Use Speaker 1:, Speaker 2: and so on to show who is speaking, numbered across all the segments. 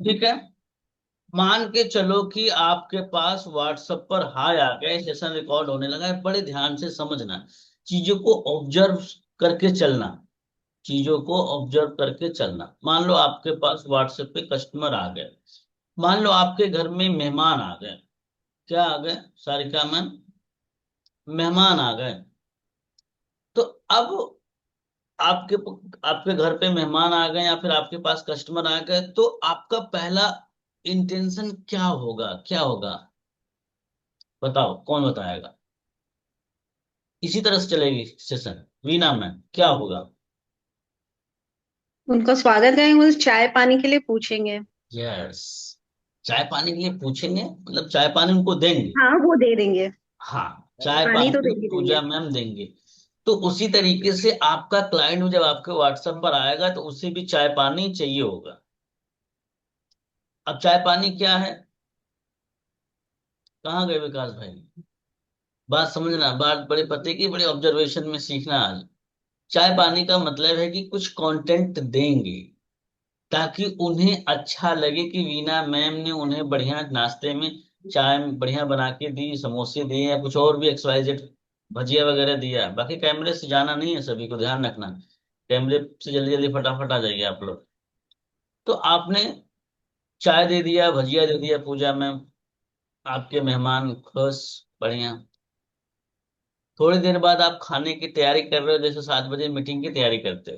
Speaker 1: ठीक है। मान के चलो कि आपके पास व्हाट्सएप पर हाय आ गए, सेशन रिकॉर्ड होने लगा है। बड़े ध्यान से समझना, चीजों को ऑब्जर्व करके चलना, चीजों को ऑब्जर्व करके चलना। मान लो आपके पास व्हाट्सएप पे कस्टमर आ गए, मान लो आपके घर में मेहमान आ गए। क्या आ गए सारिका मैम? मेहमान आ गए। तो अब आपके आपके घर पे मेहमान आ गए या फिर आपके पास कस्टमर आ गए, तो आपका पहला इंटेंशन क्या होगा? क्या होगा बताओ, कौन बताएगा? इसी तरह से चलेगी सेशन। वीना मैम क्या होगा?
Speaker 2: उनका स्वागत करेंगे, उनसे चाय पानी के लिए पूछेंगे।
Speaker 1: यस, चाय पानी के लिए पूछेंगे, मतलब चाय पानी उनको देंगे।
Speaker 2: हाँ, वो दे देंगे।
Speaker 1: हाँ, चाय
Speaker 2: पानी तो दे
Speaker 1: पानी
Speaker 2: ही देंगे।
Speaker 1: पूजा मैम देंगे। तो उसी तरीके से आपका क्लाइंट जब आपके व्हाट्सएप पर आएगा तो उसे भी चाय पानी चाहिए होगा। अब चाय पानी क्या है? कहाँ गए विकास भाई? बात समझना, बात बड़े पते की, बड़े ऑब्जर्वेशन में सीखना आज। चाय पानी का मतलब है कि कुछ कंटेंट देंगे ताकि उन्हें अच्छा लगे कि वीना मैम ने उन्हें बढ़िया नाश्ते में चाय बढ़िया बना के दी, समोसे दिए या कुछ और भी XYZ, भजिया वगैरह दिया। बाकी कैमरे से जाना नहीं है, सभी को ध्यान रखना। कैमरे से जल्दी जल्दी फटाफट आ जाइए आप लोग। तो आपने चाय दे दिया, भजिया दे दिया पूजा मैम, आपके मेहमान खुश, बढ़िया। थोड़ी देर बाद आप खाने की तैयारी कर रहे हो, जैसे 7 बजे मीटिंग की तैयारी करते हो।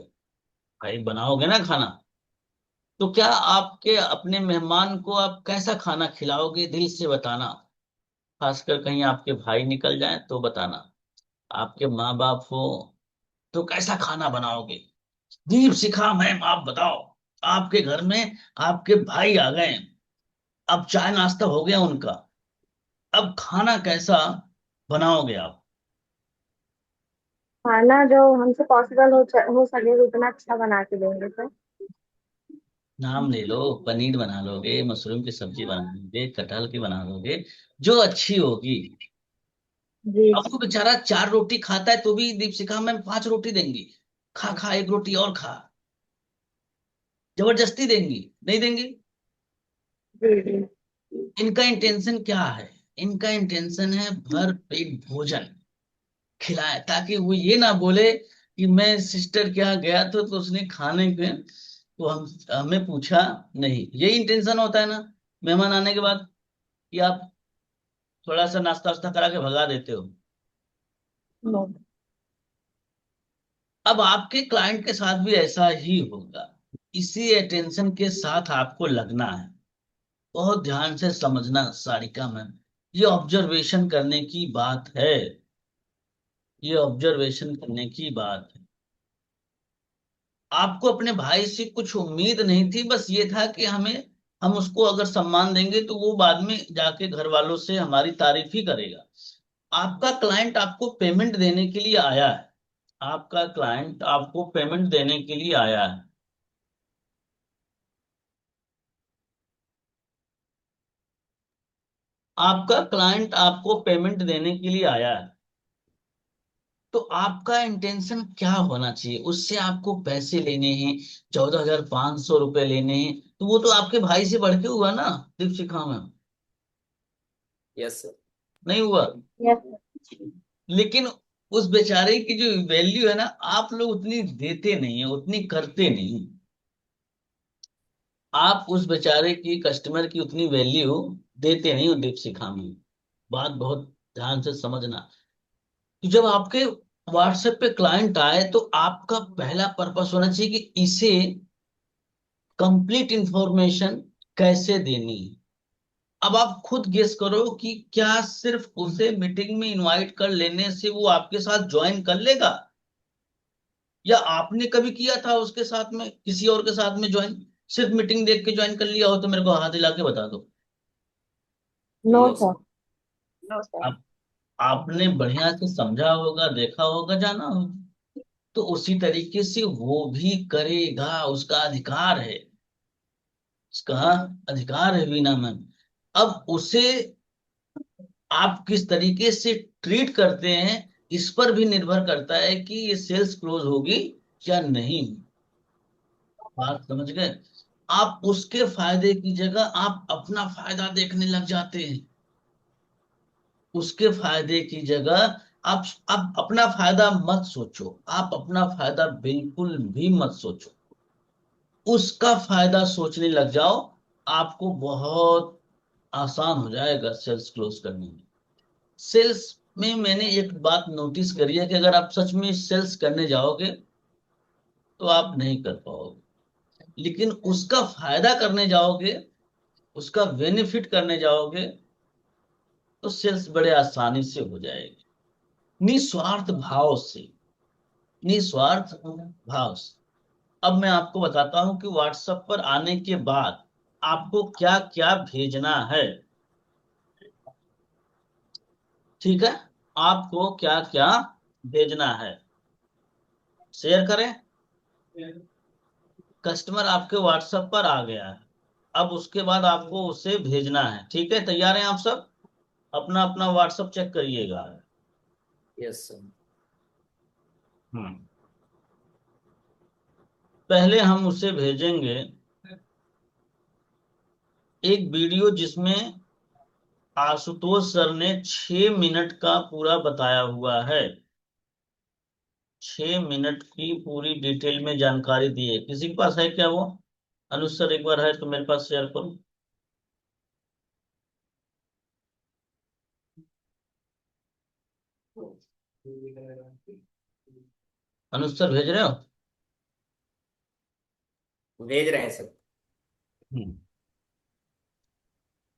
Speaker 1: भाई बनाओगे ना खाना, तो क्या आपके अपने मेहमान को आप कैसा खाना खिलाओगे, दिल से बताना। खासकर कहीं आपके भाई निकल जाएं तो बताना। आपके माँ बाप हो तो कैसा खाना बनाओगे? दीप शिखा मैम आप बताओ, आपके घर में आपके भाई आ गए, अब चाय नाश्ता हो गया उनका, अब खाना कैसा बनाओगे आप?
Speaker 2: खाना जो हमसे पॉसिबल हो सके उतना अच्छा बना के देंगे सर।
Speaker 1: नाम ले लो, पनीर बना लोगे, मशरूम की सब्जी बना लोगे, कटहल की बना लोगे, जो अच्छी होगी।
Speaker 2: जी
Speaker 1: अब
Speaker 2: जी।
Speaker 1: वो बेचारा 4 रोटी खाता है तो भी दीपशिखा में 5 रोटी देंगी। खा खा, एक रोटी और खा। जबरदस्ती देंगी? नहीं देंगी।
Speaker 2: जी जी।
Speaker 1: इनका इंटेंशन क्या है? इनका इंटेंशन है भर पेट भोजन खिलाए, ताकि वो ये ना बोले कि मैं सिस्टर के यहाँ गया तो उसने खाने के तो हम हमें पूछा नहीं। यही इंटेंशन होता है ना मेहमान आने के बाद, कि आप थोड़ा सा नाश्ता वास्ता करा के भगा देते हो।
Speaker 2: नो।
Speaker 1: अब आपके क्लाइंट के साथ भी ऐसा ही होगा। इसी अटेंशन के साथ आपको लगना है। बहुत ध्यान से समझना सारिका मैम, ये ऑब्जर्वेशन करने की बात है। ये ऑब्जर्वेशन करने की बात है। आपको अपने भाई से कुछ उम्मीद नहीं थी, बस ये था कि हम उसको अगर सम्मान देंगे तो वो बाद में जाके घर वालों से हमारी तारीफ ही करेगा। आपका क्लाइंट आपको पेमेंट देने के लिए आया है। आपका क्लाइंट आपको पेमेंट देने के लिए आया है। आपका क्लाइंट आपको पेमेंट देने के लिए आया है। तो आपका इंटेंशन क्या होना चाहिए? उससे आपको पैसे लेने हैं, 14,500 रुपये लेने हैं, तो वो तो आपके भाई से बढ़ के हुआ ना दीपशिखा में?
Speaker 3: Yes sir.
Speaker 1: नहीं हुआ?
Speaker 2: यस।
Speaker 1: लेकिन उस बेचारे की जो वैल्यू है ना, आप लोग उतनी देते नहीं है, उतनी करते नहीं। आप उस बेचारे की, कस्टमर की उतनी वैल्यू देते नहीं हो दीपशिखा में। बात बहुत ध्यान से समझना कि जब आपके व्हाट्सएप पे क्लाइंट आए तो आपका पहला पर्पस होना चाहिए कि इसे कंप्लीट इंफॉर्मेशन कैसे देनी है। अब आप खुद गेस करो कि क्या सिर्फ उसे मीटिंग में इनवाइट कर लेने से वो आपके साथ ज्वाइन कर लेगा, या आपने कभी किया था उसके साथ में, किसी और के साथ में ज्वाइन? सिर्फ मीटिंग देख के ज्वाइन कर लिया हो तो मेरे को हाथ हिला के बता दो।
Speaker 2: No
Speaker 3: no
Speaker 2: sir.
Speaker 3: Sir.
Speaker 2: No sir.
Speaker 1: आप आपने बढ़िया से समझा होगा, देखा होगा, जाना होगा। तो उसी तरीके से वो भी करेगा, उसका अधिकार है। उसका अधिकार है वीना मैम। अब उसे आप किस तरीके से ट्रीट करते हैं, इस पर भी निर्भर करता है कि ये सेल्स क्लोज होगी या नहीं। बात समझ गए? आप उसके फायदे की जगह आप अपना फायदा देखने लग जाते हैं। उसके फायदे की जगह आप अपना फायदा मत सोचो, आप अपना फायदा बिल्कुल भी मत सोचो, उसका फायदा सोचने लग जाओ। आपको बहुत आसान हो जाएगा सेल्स क्लोज करने में। सेल्स में मैंने एक बात नोटिस करी है कि अगर आप सच में सेल्स करने जाओगे तो आप नहीं कर पाओगे, लेकिन उसका फायदा करने जाओगे, उसका बेनिफिट करने जाओगे तो सेल्स बड़े आसानी से हो जाएगी। निस्वार्थ भाव से, निस्वार्थ भाव से। अब मैं आपको बताता हूं कि व्हाट्सएप पर आने के बाद आपको क्या क्या भेजना है। ठीक है, आपको क्या क्या भेजना है, शेयर करें। कस्टमर आपके व्हाट्सएप पर आ गया है, अब उसके बाद आपको उसे भेजना है। ठीक है, तैयार हैं आप सब? अपना अपना व्हाट्सएप चेक करिएगा।
Speaker 3: Yes, sir.
Speaker 1: हम्म पहले हम उसे भेजेंगे एक वीडियो जिसमें आशुतोष सर ने 6 मिनट का पूरा बताया हुआ है। 6 मिनट की पूरी डिटेल में जानकारी दी है। किसी के पास है क्या वो? अनुज सर एक बार है तो मेरे पास शेयर करो। अनुज सर भेज रहे हो?
Speaker 3: भेज रहे हैं सर।
Speaker 1: हम्म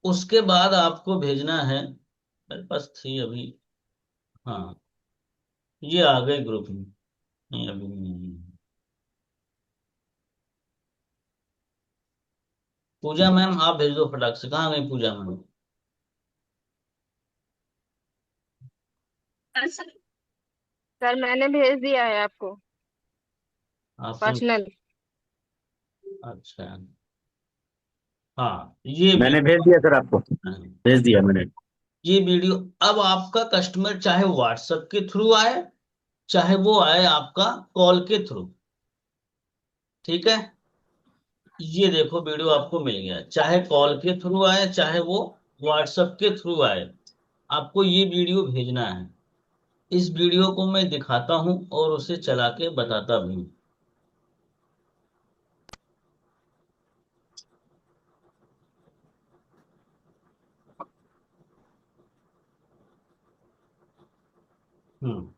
Speaker 1: उसके बाद आपको भेजना है, मेरे पास थी अभी, हाँ, ये आ गए ग्रुप में। नहीं अभी नहीं। पूजा मैम आप भेज दो फटाक से। कहाँ गई पूजा मैम?
Speaker 2: सर मैंने भेज दिया है आपको
Speaker 1: आपने?
Speaker 2: पर्सनल।
Speaker 1: अच्छा, हाँ, ये
Speaker 4: मैंने भेज दिया सर आपको।
Speaker 1: वीडियो,
Speaker 4: भेज दिया मैंने।
Speaker 1: ये वीडियो। अब आपका कस्टमर चाहे व्हाट्सएप के थ्रू आए, चाहे वो आए आपका कॉल के थ्रू, ठीक है, ये देखो वीडियो आपको मिल गया। चाहे कॉल के थ्रू आए, चाहे वो व्हाट्सएप के थ्रू आए, आपको ये वीडियो भेजना है। इस वीडियो को मैं दिखाता हूं और उसे चला के बताता भी हूं। हम्म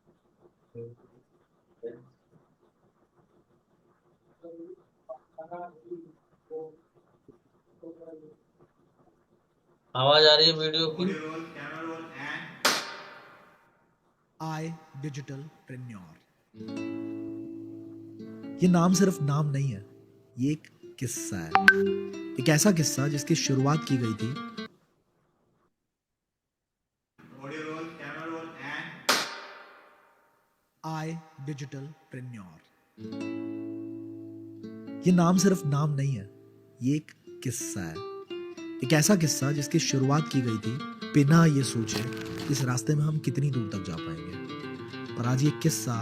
Speaker 1: आवाज आ रही है वीडियो की?
Speaker 5: Audio roll, camera roll, and
Speaker 6: I digitalpreneur. ये नाम सिर्फ नाम नहीं है, ये एक किस्सा है। एक ऐसा किस्सा जिसकी शुरुआत की गई थी
Speaker 5: audio roll, camera roll, and
Speaker 6: I digitalpreneur. ये नाम सिर्फ नाम नहीं है, ये एक किस्सा है। एक ऐसा किस्सा जिसकी शुरुआत की गई थी बिना ये सोचे इस रास्ते में हम कितनी दूर तक जा पाएंगे। पर आज ये किस्सा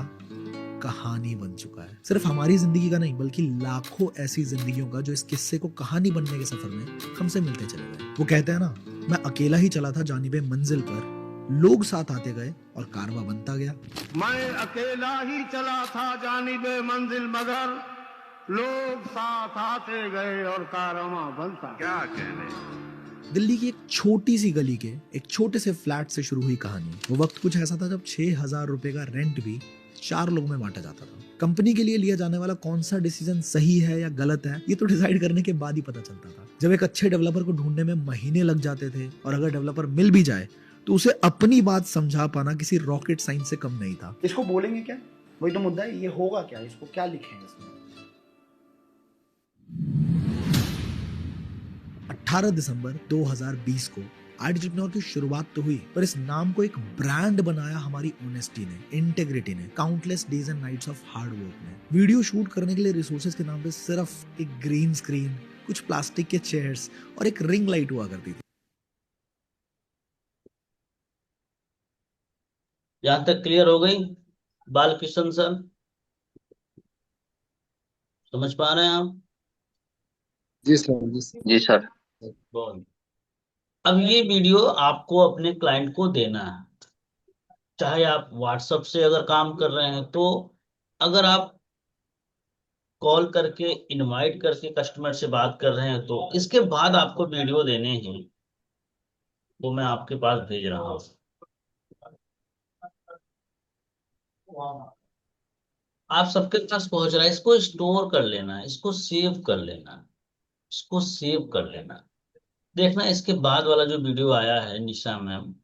Speaker 6: कहानी बन चुका है। सिर्फ हमारी जिंदगी का नहीं बल्कि लाखों ऐसी जिंदगियों का जो इस किस्से को कहानी बनने के सफर में हमसे मिलते चले गए। वो कहते हैं ना, मैं अकेला ही चला था जानिबे मंजिल पर, लोग साथ आते गए और कारवां बनता गया।
Speaker 7: मैं अकेला ही चला था जानिबे मंजिल मगर लोग साथ आते गए और कारवां बनता। क्या कहने।
Speaker 6: दिल्ली की एक छोटी सी गली के एक छोटे से फ्लैट से शुरू हुई कहानी। वो वक्त कुछ ऐसा था जब 6,000 रुपए का रेंट भी 4 लोगों में बांटा जाता था। कंपनी के लिए लिया जाने वाला कौन सा डिसीजन सही है या गलत है, ये तो डिसाइड करने के बाद ही पता चलता था। जब एक अच्छे डेवलपर को ढूंढने में महीने लग जाते थे और अगर डेवलपर मिल भी जाए तो उसे अपनी बात समझा पाना किसी रॉकेट साइंस से कम नहीं था।
Speaker 8: इसको बोलेंगे क्या, वही तो मुद्दा है। ये होगा क्या, इसको क्या लिखेंगे इसमें।
Speaker 6: 18 दिसंबर 2020 को आइडिजिटनोर की शुरुआत तो हुई, पर इस नाम को एक ब्रांड बनाया हमारी ऑनेस्टी ने, इंटेग्रिटी ने, countless days and nights of hard work ने। वीडियो शूट करने के लिए रिसोर्सेज के नाम पे सिर्फ एक ग्रीन स्क्रीन, कुछ प्लास्टिक के चेयर्स और एक रिंग लाइट हुआ करती थी।
Speaker 1: यहां तक क्लियर हो गई बालकिशन सर? समझ पा रहे हैं आप?
Speaker 4: जी सर, जी सर।
Speaker 9: जी सर।
Speaker 1: बोल। अब ये वीडियो आपको अपने क्लाइंट को देना है, चाहे आप व्हाट्सएप से अगर काम कर रहे हैं तो, अगर आप कॉल करके इनवाइट करके कस्टमर से बात कर रहे हैं तो, इसके बाद आपको वीडियो देने हैं, वो मैं आपके पास भेज रहा हूँ। आप सबके पास पहुंच रहा है, इसको स्टोर कर लेना है, इसको सेव कर लेना है, इसको सेव कर लेना है। देखना इसके बाद वाला जो वीडियो आया है निशा मैम,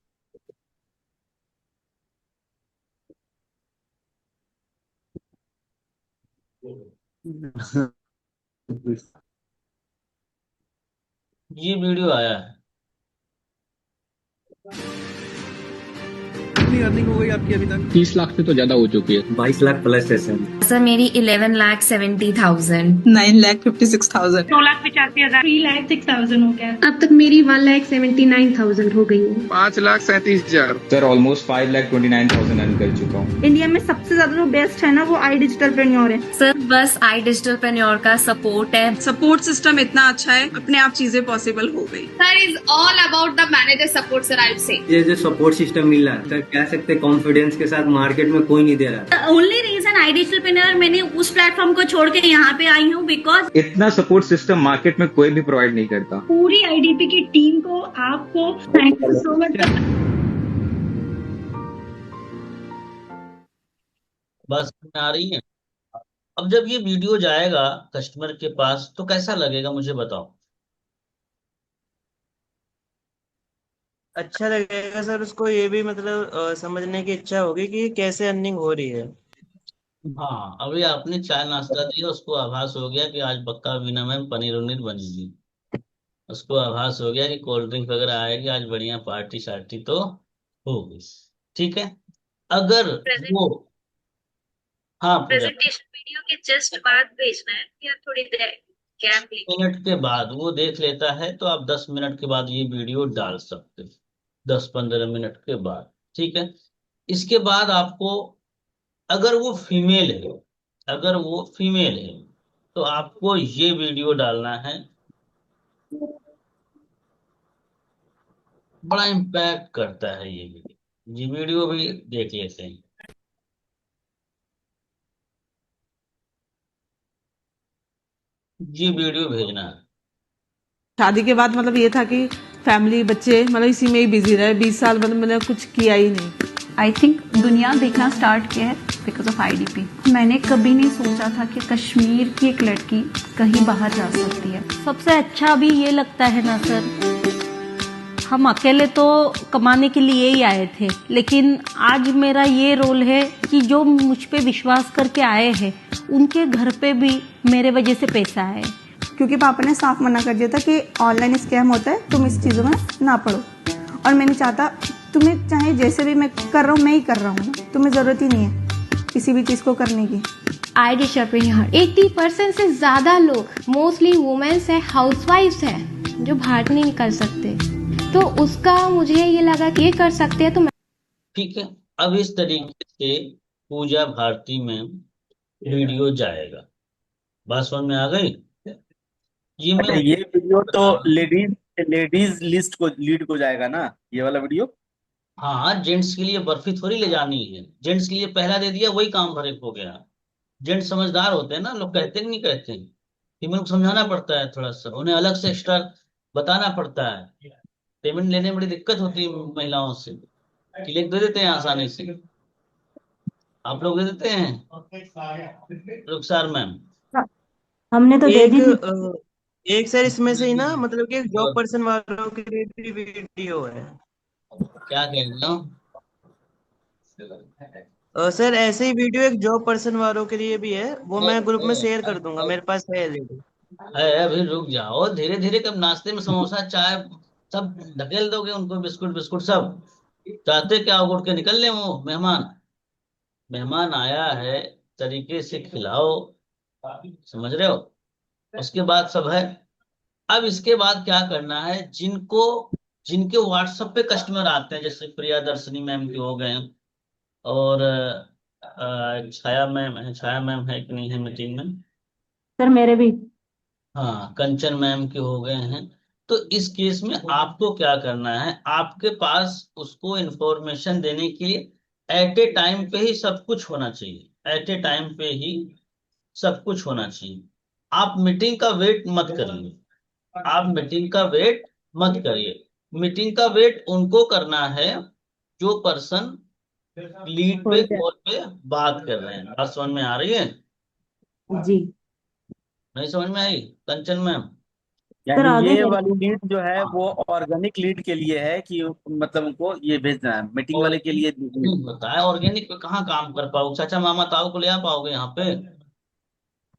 Speaker 1: ये वीडियो आया है।
Speaker 4: कितनी अर्निंग हो गई आपकी अभी तक? 30 लाख से तो ज्यादा हो चुकी है।
Speaker 3: 22 लाख प्लस है सर।
Speaker 10: सर मेरी 11,70,000,
Speaker 11: 9,56,000,
Speaker 2: 2,85,000, 3,06,000 हो गया।
Speaker 11: अब तक मेरी 1,79,000 हो गई है।
Speaker 4: 5,37,000।
Speaker 9: सर ऑलमोस्ट 5,29,000 अर्न कर चुका हूँ।
Speaker 2: इंडिया में सबसे ज्यादा जो बेस्ट है ना वो आई डिजिटलप्रेन्योर है।
Speaker 10: सर बस आई डिजिटलप्रेन्योर का सपोर्ट है।
Speaker 11: सपोर्ट सिस्टम इतना अच्छा है, अपने आप चीजें पॉसिबल हो गई।
Speaker 10: Sir is all about the manager support sir, I say.
Speaker 3: ये जो सपोर्ट सिस्टम मिल रहा है सर, कह सकते कॉन्फिडेंस के साथ मार्केट में कोई नहीं दे रहा।
Speaker 2: ओनली रीजन आई डिजिटलप्रेन्योर मैंने उस प्लेटफॉर्म को छोड़ के यहाँ पे आई हूँ बिकॉज
Speaker 9: इतना सपोर्ट सिस्टम मार्केट में कोई भी प्रोवाइड नहीं करता।
Speaker 2: पूरी आईडीपी की टीम को आपको थैंक यू सो मच।
Speaker 1: बस में आ रही है। अब जब ये वीडियो जाएगा कस्टमर के पास तो कैसा लगेगा मुझे बताओ।
Speaker 12: अच्छा लगेगा सर, उसको ये भी मतलब समझने की इच्छा होगी कि कैसे अर्निंग हो रही है।
Speaker 1: हाँ, अभी आपने चाय नाश्ता दिया, उसको आभास हो गया कि आज पक्का बिना मैम पनीर उनीर बनेगी। उसको आभास हो गया कि कोल्ड ड्रिंक वगैरह आएगी, आज बढ़िया पार्टी शार्टी तो होगी। ठीक है, अगर वो, हाँ पूजा,
Speaker 2: प्रेजेंटेशन वीडियो के जस्ट बाद भेजना है या थोड़ी देर गैप लेके?
Speaker 1: मिनट के बाद वो देख लेता है तो आप 10 मिनट के बाद ये वीडियो डाल सकते हो, 10-15 मिनट के बाद। ठीक है, इसके बाद आपको, अगर वो फीमेल है, अगर वो फीमेल है तो आपको ये वीडियो डालना है। बड़ा इम्पैक्ट करता है ये वीडियो। ये वीडियो भी देख लेते हैं। ये वीडियो भेजना है।
Speaker 11: शादी के बाद मतलब ये था कि फैमिली बच्चे मतलब इसी में ही बिजी रहे। 20 साल मतलब मैंने कुछ किया ही नहीं।
Speaker 13: आई थिंक दुनिया देखना स्टार्ट किया है बिकॉज ऑफ आईडीपी। मैंने कभी नहीं सोचा था कि कश्मीर की एक लड़की कहीं बाहर जा सकती है।
Speaker 2: सबसे अच्छा भी ये लगता है ना सर, हम अकेले तो कमाने के लिए ही आए थे, लेकिन आज मेरा ये रोल है कि जो मुझ पे विश्वास करके आए हैं उनके घर पे भी मेरे वजह से पैसा है।
Speaker 11: क्योंकि पापा ने साफ मना कर दिया था कि ऑनलाइन स्कैम होता है, तुम इस चीज़ों में ना पढ़ो। और मैं नहीं चाहता, तुम्हें चाहे जैसे भी मैं कर रहा हूँ मैं ही कर रहा हूँ, तुम्हें ज़रूरत ही नहीं है किसी भी चीज़ को करने की।
Speaker 13: आई डिजिटलप्रेन्योर 80% से ज्यादा लोग मोस्टली वुमेन्स है, हाउसवाइफ्स है जो बाहर नहीं निकल सकते, तो उसका मुझे ये लगा कि ये कर सकते हैं तो
Speaker 1: ठीक है, अब इस तरीके से पूजा भारती में वीडियो जाएगा। बात समझ में आ गई? ये मैं
Speaker 8: ये वीडियो तो लेडीज लिस्ट को लीड को जाएगा ना, ये वाला वीडियो?
Speaker 1: हाँ, जेंट्स के लिए बर्फी थोड़ी ले जानी है। जेंट्स के लिए पहला दे दिया, वही काम भरे हो गया। जेंट्स समझदार होते हैं ना, लोग कहते नहीं कहते, फीमेल को समझाना पड़ता है थोड़ा सा, उन्हें अलग से एक्स्ट्रा बताना पड़ता है। पेमेंट लेने में बड़ी दिक्कत होती है महिलाओं से, क्लिक दे देते हैं आसानी से। आप लोग दे देते हैं रुखसार मैम?
Speaker 2: हमने तो दे दी थी।
Speaker 12: एक सर इसमें से ही ना, मतलब कि जॉब पर्सन वालों के लिए भी वीडियो है।
Speaker 1: क्या कह रहे हो?
Speaker 12: सर ऐसे ही वीडियो एक जॉब पर्सन वालों के लिए भी है, वो मैं ग्रुप में शेयर कर दूंगा, मेरे पास है ऑलरेडी।
Speaker 1: अभी रुक जाओ, धीरे धीरे। कब नाश्ते में समोसा चाय सब ढकेल दोगे उनको, बिस्कुट बिस्कुट सब? चाहते क्या हो, उठ के निकल ले वो मेहमान? मेहमान आया है, तरीके से खिलाओ, समझ रहे हो? उसके बाद सब है। अब इसके बाद क्या करना है, जिनके व्हाट्सएप पे कस्टमर आते हैं, जैसे प्रिया दर्शनी मैम के हो गए, और छाया मैम है कि नहीं है मीटिंग में?
Speaker 2: सर मेरे भी।
Speaker 1: हाँ, कंचन मैम के हो गए हैं। तो इस केस में आपको क्या करना है, आपके पास उसको इंफॉर्मेशन देने के लिए एट ए टाइम पे ही सब कुछ होना चाहिए, एट ए टाइम पे ही सब कुछ होना चाहिए। आप मीटिंग का वेट मत करिए, आप मीटिंग का वेट मत करिए। मीटिंग का वेट उनको करना है जो पर्सन लीड पे कॉल पे बात कर रहे हैं। बात समझ में आ रही है?
Speaker 14: जी
Speaker 1: नहीं समझ में आई कंचन मैम?
Speaker 14: सर,
Speaker 8: यानी
Speaker 14: आगे
Speaker 8: ये
Speaker 14: कह
Speaker 8: वाली
Speaker 14: रहे
Speaker 8: लीड जो है वो ऑर्गेनिक लीड के लिए है कि मतलब उनको ये भेजना है, मीटिंग वाले के लिए नहीं।
Speaker 1: नहीं होता है, ऑर्गेनिक पे कहाँ काम कर पाओगे, चाचा मामा ताऊ को ले आ पाओगे यहाँ पे?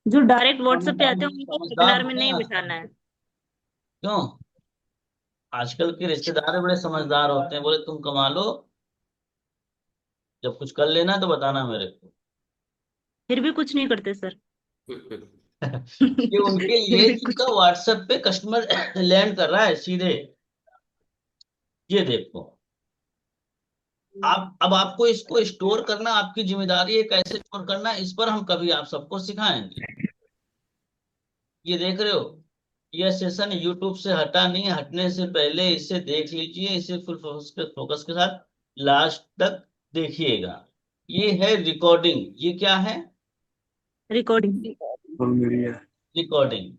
Speaker 14: जो डायरेक्ट व्हाट्सएप पे आते हैं उनको
Speaker 1: समझदार
Speaker 14: वेबिनार
Speaker 1: हो
Speaker 14: में नहीं
Speaker 1: ना?
Speaker 14: बिठाना है।
Speaker 1: क्यों? आजकल के रिश्तेदार बड़े समझदार होते हैं, बोले तुम कमा लो, जब कुछ कर लेना तो बताना मेरे को।
Speaker 14: फिर भी कुछ नहीं करते सर।
Speaker 1: ये उनके
Speaker 14: फिर
Speaker 1: लिए
Speaker 14: भी कुछ
Speaker 1: जिनका व्हाट्सएप पे कस्टमर लैंड कर रहा है सीधे। ये देखो, आप अब आपको इसको स्टोर करना आपकी जिम्मेदारी है, कैसे स्टोर करना है इस पर हम कभी आप सबको सिखाएंगे। ये देख रहे हो, यह सेशन यूट्यूब से हटा नहीं है, हटने से पहले इसे देख लीजिए, इसे फुल फोकस के साथ लास्ट तक देखिएगा। ये है रिकॉर्डिंग, ये क्या है?
Speaker 14: रिकॉर्डिंग।
Speaker 1: रिकॉर्डिंग,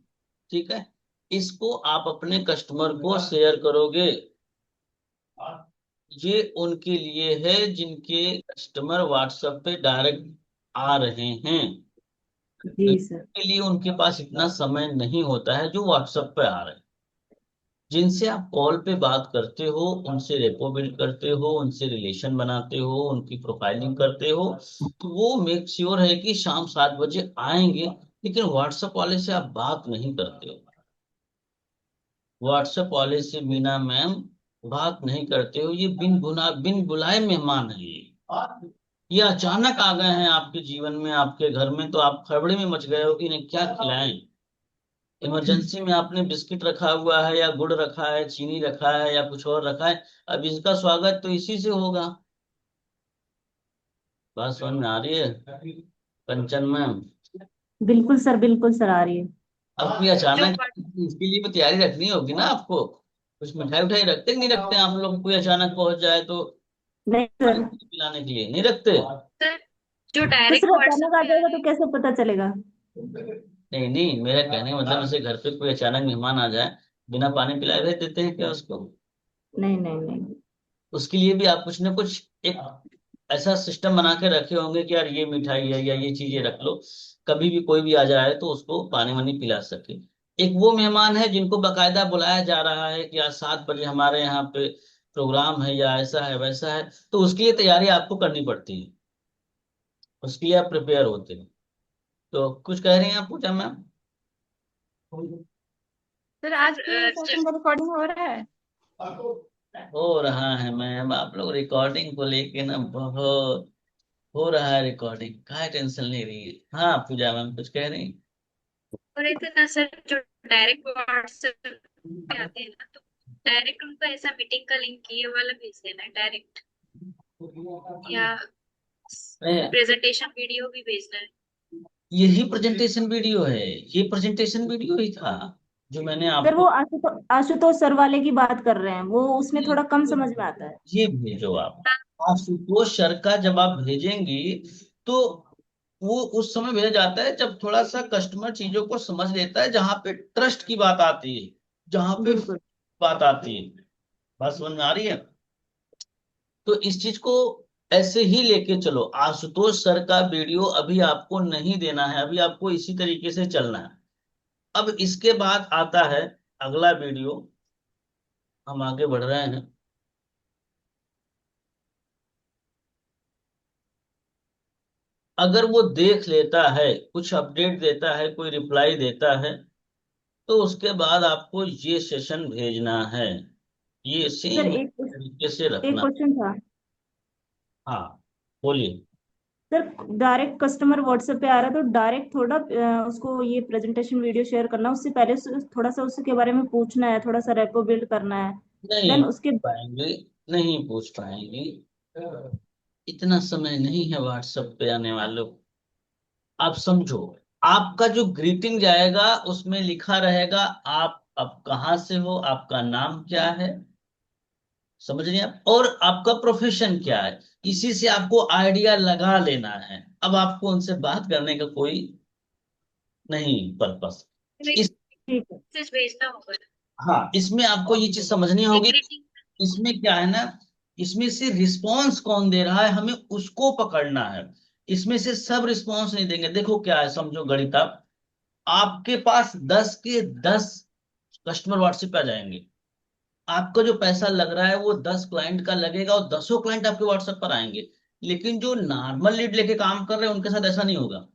Speaker 1: ठीक है। इसको आप अपने कस्टमर को शेयर करोगे। ये उनके लिए है जिनके कस्टमर व्हाट्सएप पे डायरेक्ट आ रहे हैं।
Speaker 14: जी सर।
Speaker 1: के लिए उनके पास इतना समय नहीं होता है जो व्हाट्सएप पे आ रहे हैं। जिनसे आप कॉल पे बात करते हो, उनसे रेपो बिल्ड करते हो, उनसे रिलेशन बनाते हो, उनकी प्रोफाइलिंग करते हो, तो वो मेक श्योर है कि शाम 7 बजे आएंगे। लेकिन व्हाट्सएप वाले से आप बात नहीं करते हो, व्हाट्सएप वाले से मीना मैम बात नहीं करते हो। ये बिन बुलाए मेहमान है ये अचानक आ गए हैं आपके जीवन में, आपके घर में, तो आप खड़बड़ी में मच गए हो कि इन्हें क्या खिलाएं। इमरजेंसी में आपने बिस्किट रखा हुआ है या गुड़ रखा है, चीनी रखा है या कुछ और रखा है, अब इसका स्वागत तो इसी से होगा। बात समझ में आ रही है कंचन मैम?
Speaker 14: बिल्कुल सर, बिल्कुल सर, आ रही है।
Speaker 1: अब कोई अचानक, इसके लिए भी तैयारी रखनी होगी ना आपको। कुछ मिठाई उठाई रखते कि नहीं रखते आप लोग? कोई अचानक पहुंच जाए तो
Speaker 14: नहीं सर।
Speaker 1: पिलाने के लिए नहीं रखते?
Speaker 10: जो
Speaker 14: तो
Speaker 10: डायरेक्ट
Speaker 14: सर
Speaker 10: व्हाट्सएप
Speaker 14: अचानक आ
Speaker 10: पे आ
Speaker 14: जाएगा
Speaker 10: रहे
Speaker 14: तो कैसे पता चलेगा?
Speaker 1: नहीं नहीं, मेरा कहने का मतलब जैसे घर पे कोई अचानक मेहमान आ जाए, बिना पानी पिलाए भेज देते हैं क्या उसको?
Speaker 14: नहीं नहीं नहीं।
Speaker 1: उसके लिए भी आप कुछ ना कुछ एक ऐसा सिस्टम बना के रखे होंगे कि यार ये मिठाई है या ये चीजें रख लो, कभी भी कोई भी आ जाए तो उसको पानी वानी पिला सके। एक वो मेहमान है जिनको बकायदा बुलाया जा रहा है कि आज 7 बजे हमारे यहाँ पे प्रोग्राम है या ऐसा है वैसा है, तो उसके लिए तैयारी आपको करनी पड़ती है, उसके लिए आप प्रिपेयर होते हैं। तो कुछ कह रही हैं आप पूजा मैम?
Speaker 10: सर आज के सेशन का रिकॉर्डिंग हो रहा है।
Speaker 1: हो रहा है मैम, आप लोग रिकॉर्डिंग को लेके ना बहुत हो रहा है रिकॉर्डिंग, काहे टेंशन ले रही है। हाँ पूजा मैम कुछ कह रही हैं?
Speaker 10: और इतना सर जो डायरेक्ट व्हाट्सएप पे आते हैं ना, तो डायरेक्ट उनको ऐसा मीटिंग का लिंक ये वाला भेज देना है डायरेक्ट, या
Speaker 1: नहीं,
Speaker 10: प्रेजेंटेशन वीडियो भी भेजना है।
Speaker 1: यही प्रेजेंटेशन वीडियो है, ये प्रेजेंटेशन वीडियो ही था जो मैंने
Speaker 14: सर वो
Speaker 1: आपको।
Speaker 14: आशुतोष सर वाले की बात कर रहे हैं, वो उसमें थोड़ा कम समझ में आता है।
Speaker 1: ये भेजो आप सुतोष सर का जब आप भेजेंगी तो वो उस समय भेजा जाता है जब थोड़ा सा कस्टमर चीजों को समझ लेता है, जहां पे ट्रस्ट की बात आती है, जहां पे
Speaker 14: बिल्कुल।
Speaker 1: बात आती है। बात समझ में आ रही है? तो इस चीज को ऐसे ही लेके चलो। आशुतोष सर का वीडियो अभी आपको नहीं देना है, अभी आपको इसी तरीके से चलना है। अब इसके बाद आता है अगला वीडियो, हम आगे बढ़ रहे हैं। अगर वो देख लेता है, कुछ अपडेट देता है, कोई रिप्लाई देता है, तो उसके बाद आपको ये सेशन भेजना है, ये
Speaker 14: सर
Speaker 1: सेम
Speaker 14: एक
Speaker 1: तरीके से
Speaker 14: एक
Speaker 1: रखना।
Speaker 14: क्वेश्चन था।
Speaker 1: हाँ बोलिए।
Speaker 14: सर डायरेक्ट कस्टमर व्हाट्सएप पे आ रहा है तो डायरेक्ट थोड़ा उसको ये प्रेजेंटेशन वीडियो शेयर करना, उससे पहले थोड़ा सा उसके बारे में पूछना है, थोड़ा सा रेपो बिल्ड करना है।
Speaker 1: नहीं
Speaker 14: देन
Speaker 1: पूछ
Speaker 14: उसके
Speaker 1: पाएंगे, नहीं पूछ पाएंगे, इतना समय नहीं है व्हाट्सएप पे आने वालों। आप समझो, आपका जो ग्रीटिंग जाएगा उसमें लिखा रहेगा आप अब कहाँ से हो, आपका नाम क्या है, समझ रहे हैं आप, और आपका प्रोफेशन क्या है। इसी से आपको आइडिया लगा लेना है। अब आपको उनसे बात करने का कोई नहीं पर्पस। इस
Speaker 10: मैसेज भेजना होगा।
Speaker 1: हाँ, इसमें आपको ये चीज समझनी होगी।
Speaker 10: ग्रीटिंग।
Speaker 1: इसमें क्या है ना, इसमें से रिस्पॉन्स कौन दे रहा है हमें उसको पकड़ना है। इसमें से सब रिस्पॉन्स नहीं देंगे। देखो क्या है, समझो गणित, आपके पास 10 के 10 कस्टमर व्हाट्सएप पे आ जाएंगे। आपका जो पैसा लग रहा है वो 10 क्लाइंट का लगेगा और 10 क्लाइंट आपके व्हाट्सएप पर आएंगे। लेकिन जो नॉर्मल लीड लेके काम कर रहे हैं उनके साथ ऐसा नहीं होगा।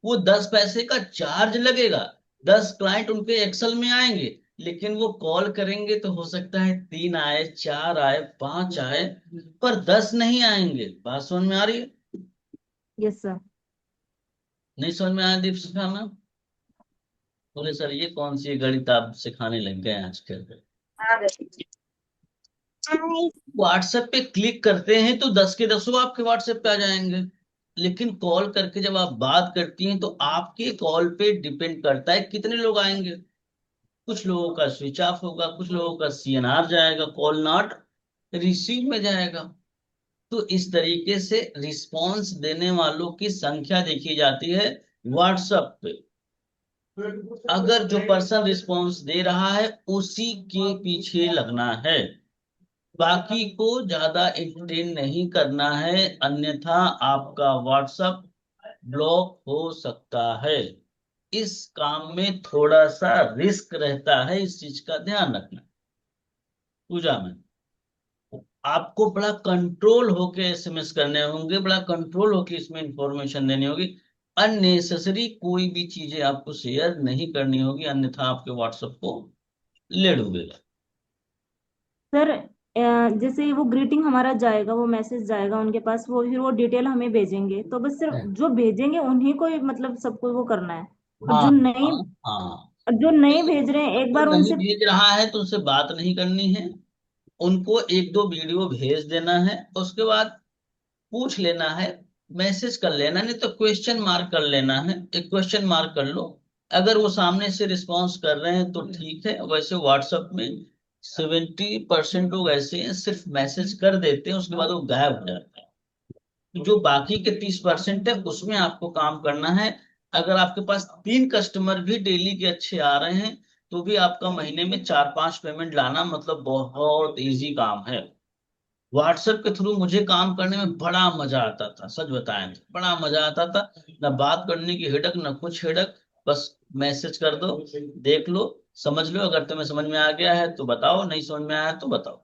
Speaker 1: वो 10 पैसे का चार्ज लगेगा, 10 क्लाइंट उनके एक्सेल में आएंगे, लेकिन वो कॉल करेंगे तो हो सकता है 3 आए, 4 आए, 5 आए, पर 10 नहीं आएंगे। बात समझ में आ रही है?
Speaker 14: Yes sir.
Speaker 1: नहीं समझ में आया दीप सिखा मैम? बोले सर ये कौन सी गणित आप सिखाने लग गए हैं आजकल? व्हाट्सएप पे क्लिक करते हैं तो 10 के 10 आपके व्हाट्सएप पे आ जाएंगे। लेकिन कॉल करके जब आप बात करती हैं तो आपके कॉल पे डिपेंड करता है कितने लोग आएंगे। कुछ लोगों का स्विच ऑफ होगा, कुछ लोगों का सीएनआर जाएगा, कॉल नॉट रिसीव में जाएगा। तो इस तरीके से रिस्पॉन्स देने वालों की संख्या देखी जाती है व्हाट्सएप पे। अगर जो पर्सन रिस्पॉन्स दे रहा है उसी के पीछे लगना है, बाकी को ज्यादा एंटरटेन नहीं करना है, अन्यथा आपका व्हाट्सएप ब्लॉक हो सकता है। इस काम में थोड़ा सा रिस्क रहता है, इस चीज का ध्यान रखना। पूजा में आपको बड़ा कंट्रोल होके एसएमएस करने होंगे, बड़ा कंट्रोल होके इसमें इंफॉर्मेशन देनी होगी। अननेसेसरी कोई भी चीजें आपको शेयर नहीं करनी होगी, अन्यथा आपके व्हाट्सएप को ले डूबेगा।
Speaker 14: सर जैसे वो ग्रीटिंग हमारा जाएगा, वो मैसेज जाएगा उनके पास, वो फिर वो डिटेल हमें भेजेंगे, तो बस सिर्फ जो भेजेंगे उन्हीं को ही मतलब सबको वो करना है। और
Speaker 1: हाँ
Speaker 14: जो नहीं,
Speaker 1: हाँ हाँ।
Speaker 14: और जो नहीं भेज रहे हैं एक
Speaker 1: जो
Speaker 14: बार
Speaker 1: नहीं
Speaker 14: उनसे।
Speaker 1: भेज रहा है तो उससे बात नहीं करनी है। उनको 1-2 वीडियो भेज देना है, उसके बाद पूछ लेना है, मैसेज कर लेना, नहीं तो क्वेश्चन मार्क कर लेना है। एक क्वेश्चन मार्क कर लो। अगर वो सामने से रिस्पॉन्स कर रहे हैं तो ठीक है। वैसे व्हाट्सएप में 70% लोग ऐसे हैं सिर्फ मैसेज कर देते हैं, उसके बाद वो गायब हो जाते हैं। जो बाकी के 30% है उसमें आपको काम करना है। अगर आपके पास 3 कस्टमर भी डेली के अच्छे आ रहे हैं तो भी आपका महीने में 4-5 पेमेंट लाना मतलब बहुत इजी काम है। व्हाट्सएप के थ्रू मुझे काम करने में बड़ा मजा आता था, सच बताएं तो बड़ा मजा आता था। ना बात करने की हेडक, ना कुछ हेडक, बस मैसेज कर दो, देख लो, समझ लो। अगर तुम्हें समझ में आ गया है तो बताओ, नहीं समझ में आया तो बताओ।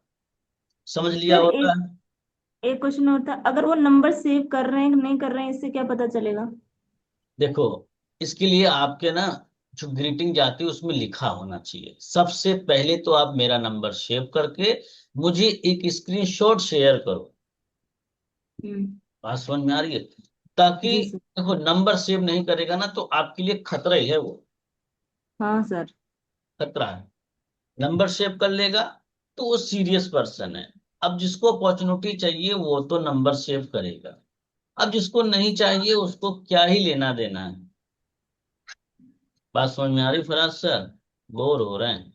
Speaker 1: समझ लिया
Speaker 14: सर
Speaker 1: होगा?
Speaker 14: एक क्वेश्चन और था, अगर वो नंबर सेव कर रहे हैं कि नहीं कर रहे हैं, इससे क्या पता चलेगा?
Speaker 1: देखो, इसके लिए आपके ना जो ग्रीटिंग जाती है उसमें लिखा होना चाहिए। सबसे पहले तो आप मेरा नंबर सेव करके मुझे एक स्क्रीनशॉट शेयर करो। बात समझ में आ रही है? ताकि
Speaker 14: जी सर।
Speaker 1: देखो, नंबर सेव नहीं करेगा ना तो आपके लिए खतरा ही है वो।
Speaker 14: हाँ सर।
Speaker 1: खतरा है। नंबर सेव कर लेगा तो वो सीरियस पर्सन है। अब जिसको अपॉर्चुनिटी चाहिए वो तो नंबर सेव करेगा। अब जिसको नहीं चाहिए उसको क्या ही लेना देना है। बात समझ में आ रही फराज सर? बोर हो रहे हैं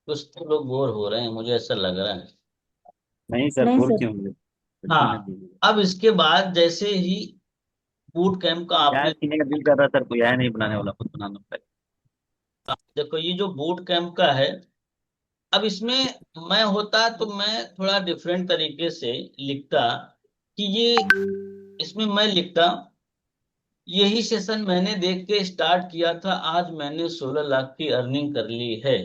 Speaker 1: कुछ तो लोग, बोर हो रहे हैं, मुझे ऐसा लग रहा है।
Speaker 8: नहीं सर,
Speaker 14: नहीं
Speaker 8: बोर
Speaker 14: सर।
Speaker 8: क्यों होंगे? बिल्कुल नहीं
Speaker 1: हाँ,
Speaker 8: दीजिए।
Speaker 1: अब इसके बाद जैसे ही बूट कैंप का
Speaker 8: चाय
Speaker 1: आपने
Speaker 8: पीने का दिल कर रहा सर, कोई आया नहीं बनाने वाला, खुद बनाना पड़ेगा।
Speaker 1: देखो, ये जो बूट कैंप का है, अब इसमें मैं होता तो मैं थोड़ा डिफरेंट तरीके से लिखता कि ये, इसमें मैं लिखता यही सेशन मैंने देख के स्टार्ट किया था, आज मैंने 16 लाख की अर्निंग कर ली है।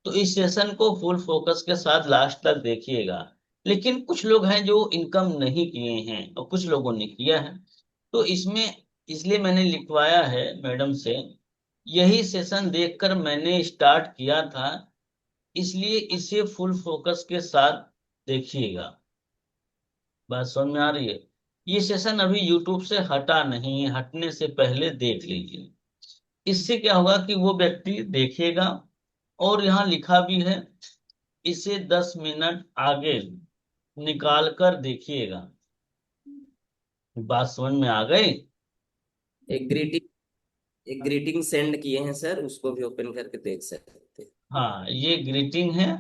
Speaker 1: तो इस सेशन को फुल फोकस के साथ लास्ट तक देखिएगा। लेकिन कुछ लोग हैं जो इनकम नहीं किए हैं और कुछ लोगों ने किया है, तो इसमें इसलिए मैंने लिखवाया है मैडम से, यही सेशन देखकर मैंने स्टार्ट किया था, इसलिए इसे फुल फोकस के साथ देखिएगा। बात समझ में आ रही है? ये सेशन अभी यूट्यूब से हटा नहीं है, हटने से पहले देख लीजिए। इससे क्या होगा कि वो व्यक्ति देखेगा, और यहाँ लिखा भी है, इसे 10 मिनट आगे निकाल कर देखिएगा। बात समझ में आ गई?
Speaker 15: एक ग्रीटिंग सेंड किए हैं सर, उसको भी ओपन करके देख सकते हैं।
Speaker 1: हाँ, ये ग्रीटिंग है।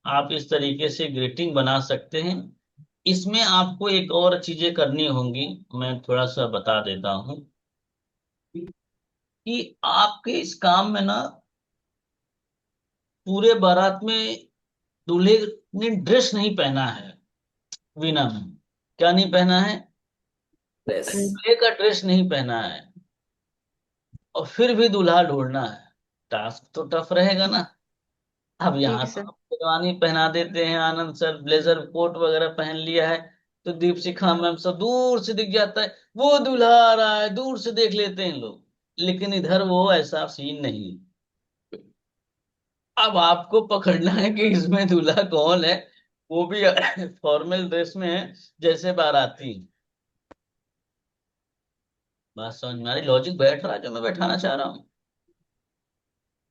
Speaker 1: आप इस तरीके से ग्रीटिंग बना सकते हैं। इसमें आपको एक और चीजें करनी होंगी, मैं थोड़ा सा बता देता हूँ कि आपके इस काम में ना पूरे बारात में दूल्हे ने ड्रेस नहीं पहना है। वीना में क्या नहीं पहना है? दूल्हे का ड्रेस नहीं पहना है, और फिर भी दूल्हा ढूंढना है। टास्क तो टफ रहेगा ना। अब
Speaker 11: ठीक
Speaker 1: यहाँ
Speaker 11: है
Speaker 1: तो
Speaker 11: सर।
Speaker 1: हम शेरवानी पहना देते हैं, आनंद सर ब्लेजर कोट वगैरह पहन लिया है, तो दीपशिखा मैम सब दूर से दिख जाता है, वो दूल्हा आ रहा है, दूर से देख लेते हैं लोग। लेकिन इधर वो ऐसा सीन नहीं। अब आपको पकड़ना है कि इसमें दूल्हा कौन है, वो भी फॉर्मल ड्रेस में है जैसे बाराती। बात समझ में आ रही? लॉजिक बैठ रहा है जो मैं बैठाना चाह रहा हूँ?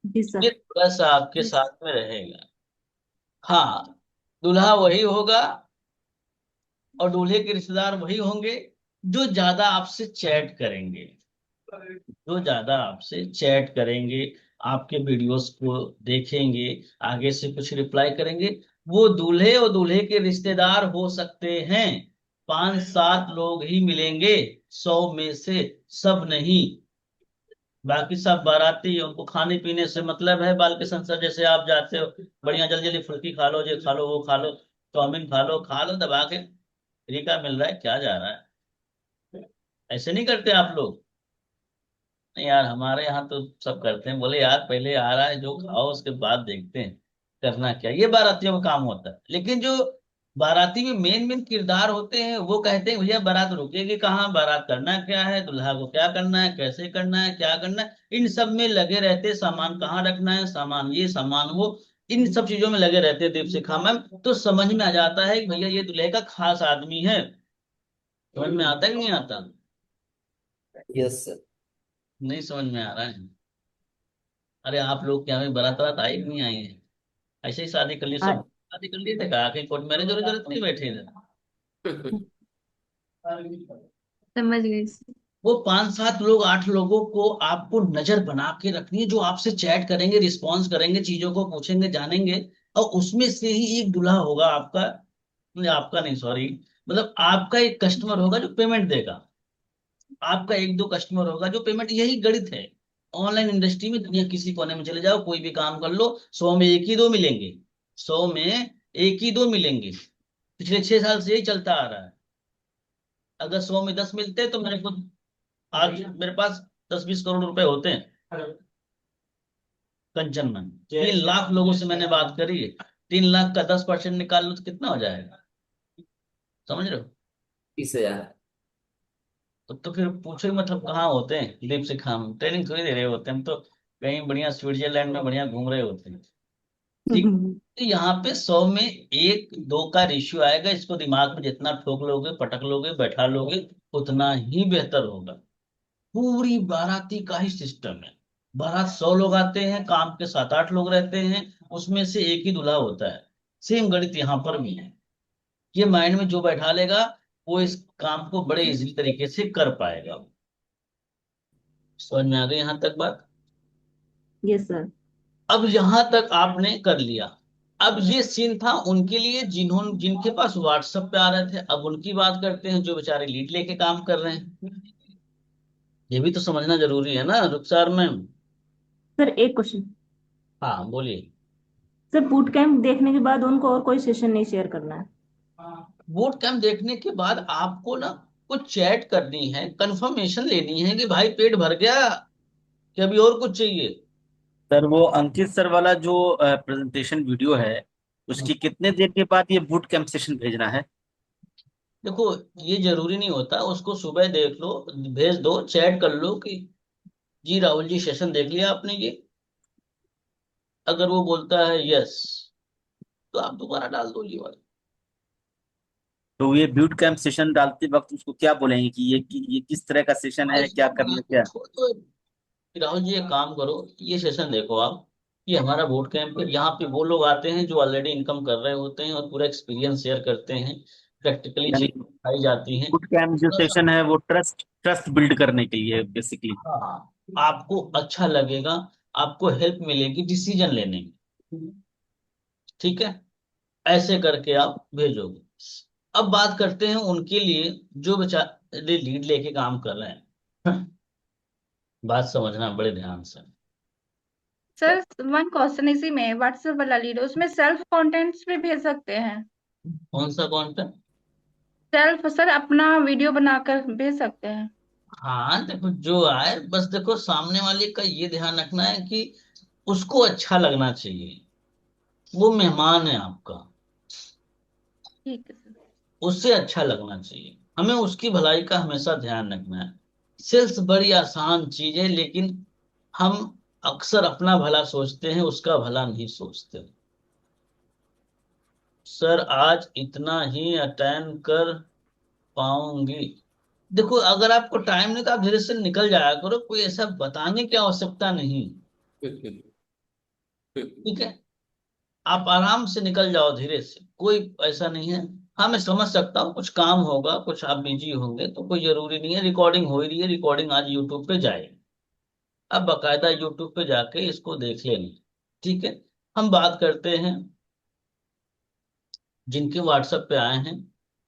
Speaker 14: जी सर।
Speaker 1: ये थोड़ा सा आपके
Speaker 11: यस।
Speaker 1: साथ में रहेगा। हाँ, दूल्हा वही होगा और दूल्हे के रिश्तेदार वही होंगे जो ज्यादा आपसे चैट करेंगे, जो ज्यादा आपसे चैट करेंगे, आपके वीडियोस को देखेंगे, आगे से कुछ रिप्लाई करेंगे। वो दूल्हे और दूल्हे के रिश्तेदार हो सकते हैं, 5-7 लोग ही मिलेंगे 100 में से, सब नहीं। बाकी सब बाराती, उनको खाने पीने से मतलब है। बाल के संसद जैसे आप जाते हो, बढ़िया जल्दी जल्दी फुल्की खा लो, ये खा लो, वो खा लो, चाउमीन खा लो दबा के, फ्री का मिल रहा है, क्या जा रहा है? ऐसे नहीं करते आप लोग? नहीं यार, हमारे यहाँ तो सब करते हैं। बोले यार पहले आ रहा है जो खाओ, उसके बाद देखते हैं करना क्या। ये बारातियों का काम होता है। लेकिन जो बाराती में मेन मेन किरदार होते हैं, वो कहते हैं भैया बारात रुकेगी कहाँ, बारात करना क्या है, दुल्हा को क्या करना है, कैसे करना है, क्या करना है, इन सब में लगे रहते। सामान कहाँ रखना है, सामान ये सामान वो, इन सब चीजों में लगे रहते हैं दीपशिखा मैम। तो समझ में आ जाता है कि भैया ये दूल्हे का खास आदमी है। समझ में आता है कि नहीं आता?
Speaker 15: Yes sir.
Speaker 1: नहीं समझ में आ रहा है? अरे आप लोग क्या हमें बारात बारात आई कि नहीं आई है? ऐसे ही शादी कर ली
Speaker 14: आ-
Speaker 1: सब? शादी कर लिए थे, कहा कहीं कोर्ट मैरिज और जरूरत नहीं बैठे थे।
Speaker 10: समझ गई।
Speaker 1: वो 5-7 लोग 8 लोगों को आपको नजर बना के रखनी है, जो आपसे चैट करेंगे, रिस्पॉन्स करेंगे, चीजों को पूछेंगे, जानेंगे। और उसमें से ही एक दूल्हा होगा आपका, नहीं आपका नहीं, सॉरी, मतलब आपका एक कस्टमर होगा जो पेमेंट देगा। आपका एक दो कस्टमर होगा जो पेमेंट, यही गणित है। ऑनलाइन इंडस्ट्री में दुनिया किसी कोने में चले जाओ, कोई भी काम कर लो, 100 में एक ही दो मिलेंगे। 100 में एक ही दो मिलेंगे। पिछले 6 साल से यही चलता आ रहा है। अगर 100 में 10 मिलते तो मेरे को आज मेरे पास 10-20 करोड़ रुपए होते हैं। कंचन में 3 लाख लोगों से मैंने बात करी है। 3 लाख का 10% निकाल लो तो कितना हो जाएगा? समझ रहे हो?
Speaker 15: 30,000।
Speaker 1: तो फिर पूछो ही मतलब कहाँ होते हैं दीप सिंह? हम ट्रेनिंग थोड़ी दे रहे होते हैं, हम तो कहीं बढ़िया स्विट्जरलैंड में बढ़िया घूम रहे होते हैं। ठीक। तो यहाँ पे 100 में एक दो का रेशियो आएगा। इसको दिमाग में जितना ठोक लोगे, पटक लोगे, बैठा लोगे, उतना ही बेहतर होगा। पूरी बाराती का ही सिस्टम है। बारात 100 लोग आते हैं, काम के 7-8 लोग रहते हैं, उसमें से एक ही दूल्हा होता है। सेम गणित यहाँ पर भी है। ये माइंड में जो बैठा लेगा, वो इस काम को बड़े इजी तरीके से कर पाएगा। समझ में आ गई यहाँ तक बात?
Speaker 14: Yes sir.
Speaker 1: अब यहां तक आपने कर लिया। अब ये सीन था उनके लिए जिनके पास व्हाट्सएप पे आ रहे थे। अब उनकी बात करते हैं जो बेचारे लीड लेके काम कर रहे हैं। ये भी तो समझना जरूरी है ना रुखसार मैम?
Speaker 14: सर एक क्वेश्चन।
Speaker 1: हाँ बोलिए।
Speaker 14: सर बूट कैंप देखने के बाद उनको और कोई सेशन नहीं शेयर करना है?
Speaker 1: बोट कैंप देखने के बाद आपको ना कुछ चैट करनी है, कंफर्मेशन लेनी है कि भाई पेट भर गया कि अभी और कुछ चाहिए।
Speaker 8: सर वो अंकित सर वाला जो प्रेजेंटेशन वीडियो है, उसकी कितने देर के बाद ये बूट कैंप सेशन भेजना है?
Speaker 1: देखो, ये जरूरी नहीं होता। उसको सुबह देख लो, भेज दो, चैट कर लो कि जी राहुल जी सेशन देख लिया आपने ये। अगर वो बोलता है यस, तो आप दोबारा डाल दो ये वाला।
Speaker 8: तो ये बूट कैंप सेशन डालते वक्त उसको क्या बोलेंगे कि ये किस तरह का सेशन है, क्या करना क्या?
Speaker 1: तो राहुल जी एक काम करो, ये सेशन देखो आप, ये हमारा बूट कैंप है। यहाँ पे वो लोग आते हैं जो ऑलरेडी इनकम कर रहे होते हैं और पूरा एक्सपीरियंस शेयर करते हैं। प्रैक्टिकली
Speaker 8: यानी
Speaker 1: चीजें सिखाई जाती हैं।
Speaker 8: बुट कैंप जो सेशन है वो ट्रस्ट बिल्ड करने के लिए बेसिकली।
Speaker 1: हाँ, आपको अच्छा लगेगा, आपको हेल्प मिलेगी डिसीजन लेने में। ठीक है, ऐसे करके आप भेजोगे। अब बात करते हैं उनके लिए जो बेचारे लीड लेके काम कर रहे हैं। बात समझना बड़े ध्यान से।
Speaker 10: सर वन क्वेश्चन इसी में, व्हाट्सएप वाला लीड उसमें सेल्फ कंटेंट्स भी भेज सकते हैं?
Speaker 1: कौन सा कंटेंट?
Speaker 10: सेल्फ सर अपना वीडियो बनाकर भेज सकते हैं?
Speaker 1: हाँ देखो, जो आए बस देखो, सामने वाले का ये ध्यान रखना है कि उसको अच्छा लगना चाहिए। वो मेहमान है आपका,
Speaker 10: ठीक है सर।
Speaker 1: उससे अच्छा लगना चाहिए। हमें उसकी भलाई का हमेशा ध्यान रखना है। सेल्स बड़ी आसान चीज है, लेकिन हम अक्सर अपना भला सोचते हैं, उसका भला नहीं सोचते। सर आज इतना ही अटेंड कर पाऊंगी। देखो, अगर आपको टाइम नहीं तो आप धीरे से निकल जाया करो, कोई ऐसा बताने की आवश्यकता नहीं। ठीक है, आप आराम से निकल जाओ धीरे से, कोई ऐसा नहीं है। हाँ मैं समझ सकता हूँ, कुछ काम होगा, कुछ आप बिजी होंगे, तो कोई जरूरी नहीं है। रिकॉर्डिंग हो ही रही है, रिकॉर्डिंग आज यूट्यूब पे जाएगी। अब बकायदा यूट्यूब पे जाके इसको देख लेना। ठीक है, हम बात करते हैं जिनके व्हाट्सएप पे आए हैं।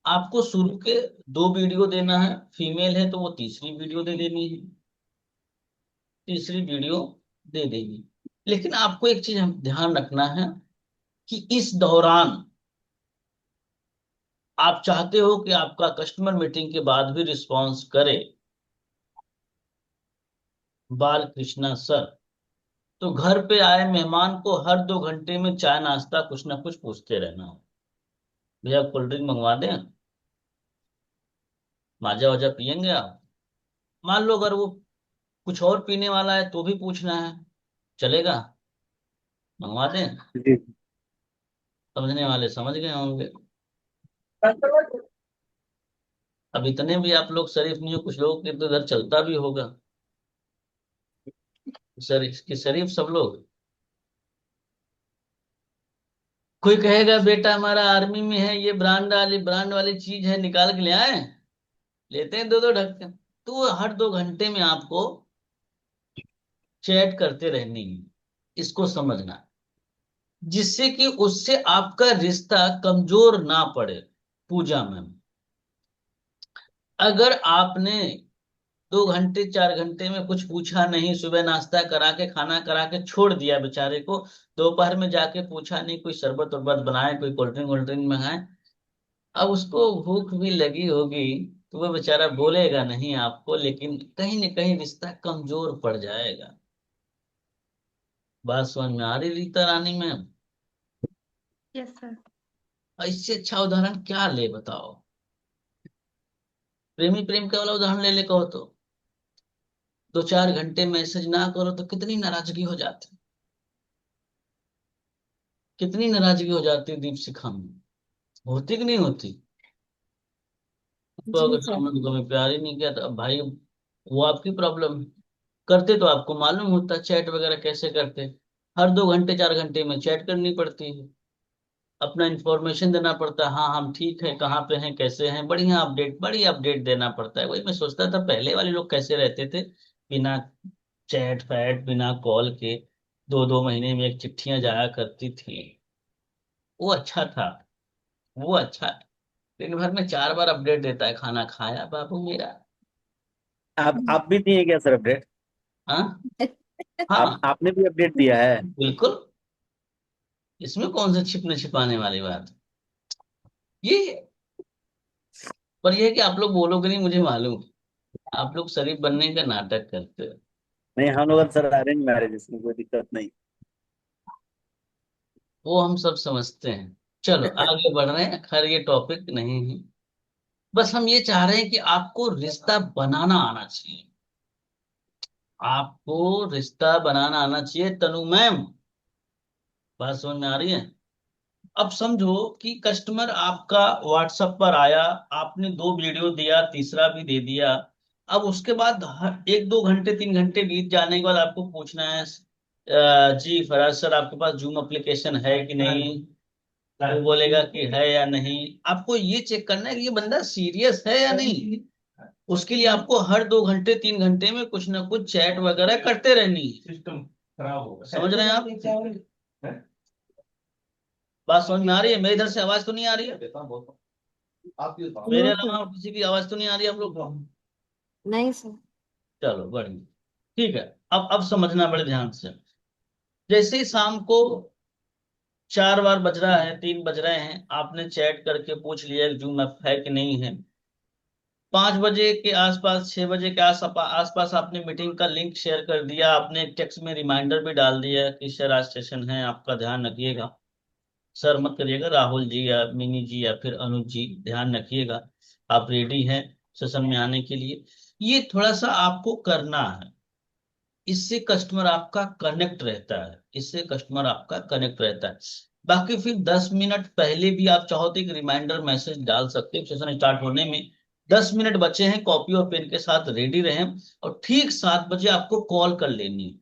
Speaker 1: आपको शुरू के 2 वीडियो देना है, फीमेल है तो वो तीसरी वीडियो दे देनी है, तीसरी वीडियो दे देनी। लेकिन आपको एक चीज हम ध्यान रखना है कि इस दौरान आप चाहते हो कि आपका कस्टमर मीटिंग के बाद भी रिस्पॉन्स करे बाल कृष्णा सर, तो घर पे आए मेहमान को हर 2 घंटे में चाय नाश्ता कुछ ना कुछ पूछते रहना हो। भैया कोल्ड ड्रिंक मंगवा दें, माजा वाजा पियेंगे आप? मान लो अगर वो कुछ और पीने वाला है तो भी पूछना है, चलेगा? मंगवा दें?
Speaker 8: जी।
Speaker 1: समझने वाले समझ गए होंगे। अब इतने भी आप लोग शरीफ नहीं हो, कुछ लोगों के तो इधर चलता भी होगा। शरीफ के शरीफ सब लोग। कोई कहेगा बेटा हमारा आर्मी में है, ये ब्रांड वाली चीज है, निकाल के ले आए, लेते हैं 2-2 ढक्कन। तो हर 2 घंटे में आपको चैट करते रहनी है, इसको समझना, जिससे कि उससे आपका रिश्ता कमजोर ना पड़े पूजा में। अगर आपने 2 घंटे 4 घंटे में कुछ पूछा नहीं, सुबह नाश्ता करा के खाना करा के छोड़ दिया बेचारे को, दोपहर में जाके पूछा नहीं, कोई शरबत वरबत बनाए, कोई कोल्ड ड्रिंक वोल्ड ड्रिंक मंगाए, अब उसको भूख भी लगी होगी तो वो बेचारा बोलेगा नहीं आपको, लेकिन कहीं ना कहीं रिश्ता कमजोर पड़ जाएगा। बात समझ में आ रही रीता रानी मैम?
Speaker 10: Yes sir.
Speaker 1: इससे अच्छा उदाहरण क्या ले बताओ? प्रेमी प्रेम का वाला उदाहरण ले कहो तो 2-4 घंटे मैसेज ना करो तो कितनी नाराजगी हो जाती, कितनी नाराजगी हो जाती है दीप शिखा में, होती कि नहीं होती? तो
Speaker 14: जी
Speaker 1: अगर
Speaker 14: सर।
Speaker 1: सामने को कभी प्यार ही नहीं किया तो अब भाई वो आपकी प्रॉब्लम है। करते तो आपको मालूम होता चैट वगैरह कैसे करते। हर 2 घंटे 4 घंटे में चैट करनी पड़ती है, अपना इंफॉर्मेशन देना पड़ता है, हाँ हम ठीक है, कहाँ पे हैं, कैसे हैं, बढ़िया अपडेट, बड़ी अपडेट देना पड़ता है। वही मैं सोचता था पहले वाले लोग कैसे रहते थे, बिना चैट फैट, बिना कॉल के 2-2 महीने में एक चिट्ठियां जाया करती थी। वो अच्छा था, वो अच्छा। दिन भर में 4 बार अपडेट देता है, खाना खाया बाबू मेरा?
Speaker 8: आप भी दिए क्या सर अपडेट?
Speaker 1: हाँ हाँ,
Speaker 8: आपने भी अपडेट दिया है?
Speaker 1: बिल्कुल। इसमें कौन सा छिपने छिपाने वाली बात है? ये है। पर यह है कि आप लोग बोलोगे नहीं, मुझे मालूम है। आप लोग शरीफ बनने का नाटक करते हो।
Speaker 8: नहीं, हम लोग सर अरेंज मैरिज, इसमें कोई दिक्कत नहीं।
Speaker 1: वो हम सब समझते हैं। चलो आगे बढ़ रहे हैं, खैर ये टॉपिक नहीं है। बस हम ये चाह रहे हैं कि आपको रिश्ता बनाना आना चाहिए, आपको रिश्ता बनाना आना चाहिए। तनु मैम, बात समझ में आ रही है? अब समझो कि कस्टमर आपका व्हाट्सएप पर आया, आपने 2 वीडियो दिया, तीसरा भी दे दिया। अब उसके बाद 1-2 घंटे 3 घंटे बीत जाने के बाद आपको पूछना है जी फराज सर आपके पास जूम एप्लीकेशन है कि नहीं? वो बोलेगा कि है या नहीं। आपको ये चेक करना है कि ये बंदा सीरियस है या नहीं। उसके लिए आपको हर 2 घंटे 3 घंटे में कुछ ना कुछ चैट वगैरह करते रहनी है। सिस्टम खराब होगा, समझ रहे हैं आप? बात समझ में आ रही है? मेरी इधर से आवाज तो नहीं आ रही है? मेरे अलावा और किसी की आवाज तो नहीं आ रही है आप लोग को?
Speaker 16: नहीं सर।
Speaker 1: चलो बढ़िया, ठीक है। अब समझना बड़े ध्यान से। जैसे ही शाम को 4 बार बज रहा है, 3 बज रहे हैं, आपने चैट करके पूछ लिया कि जूम ऐप है कि नहीं है। 5 बजे के आसपास, 6 बजे के आसपास आपने मीटिंग का लिंक शेयर कर दिया। आपने एक टेक्स्ट में रिमाइंडर भी डाल दिया कि सर आज सेशन है, आपका ध्यान रखिएगा। सर मत करिएगा, राहुल जी या मिनी जी या फिर अनुज जी, ध्यान रखिएगा आप रेडी हैं सेशन में आने के लिए। ये थोड़ा सा आपको करना है। इससे कस्टमर आपका कनेक्ट रहता है, इससे कस्टमर आपका कनेक्ट रहता है। बाकी फिर 10 मिनट पहले भी आप चाहो तो एक रिमाइंडर मैसेज डाल सकते हो। सेशन स्टार्ट होने में 10 मिनट बचे हैं, कॉपी और पेन के साथ रेडी रहें। और ठीक 7 बजे आपको कॉल कर लेनी है।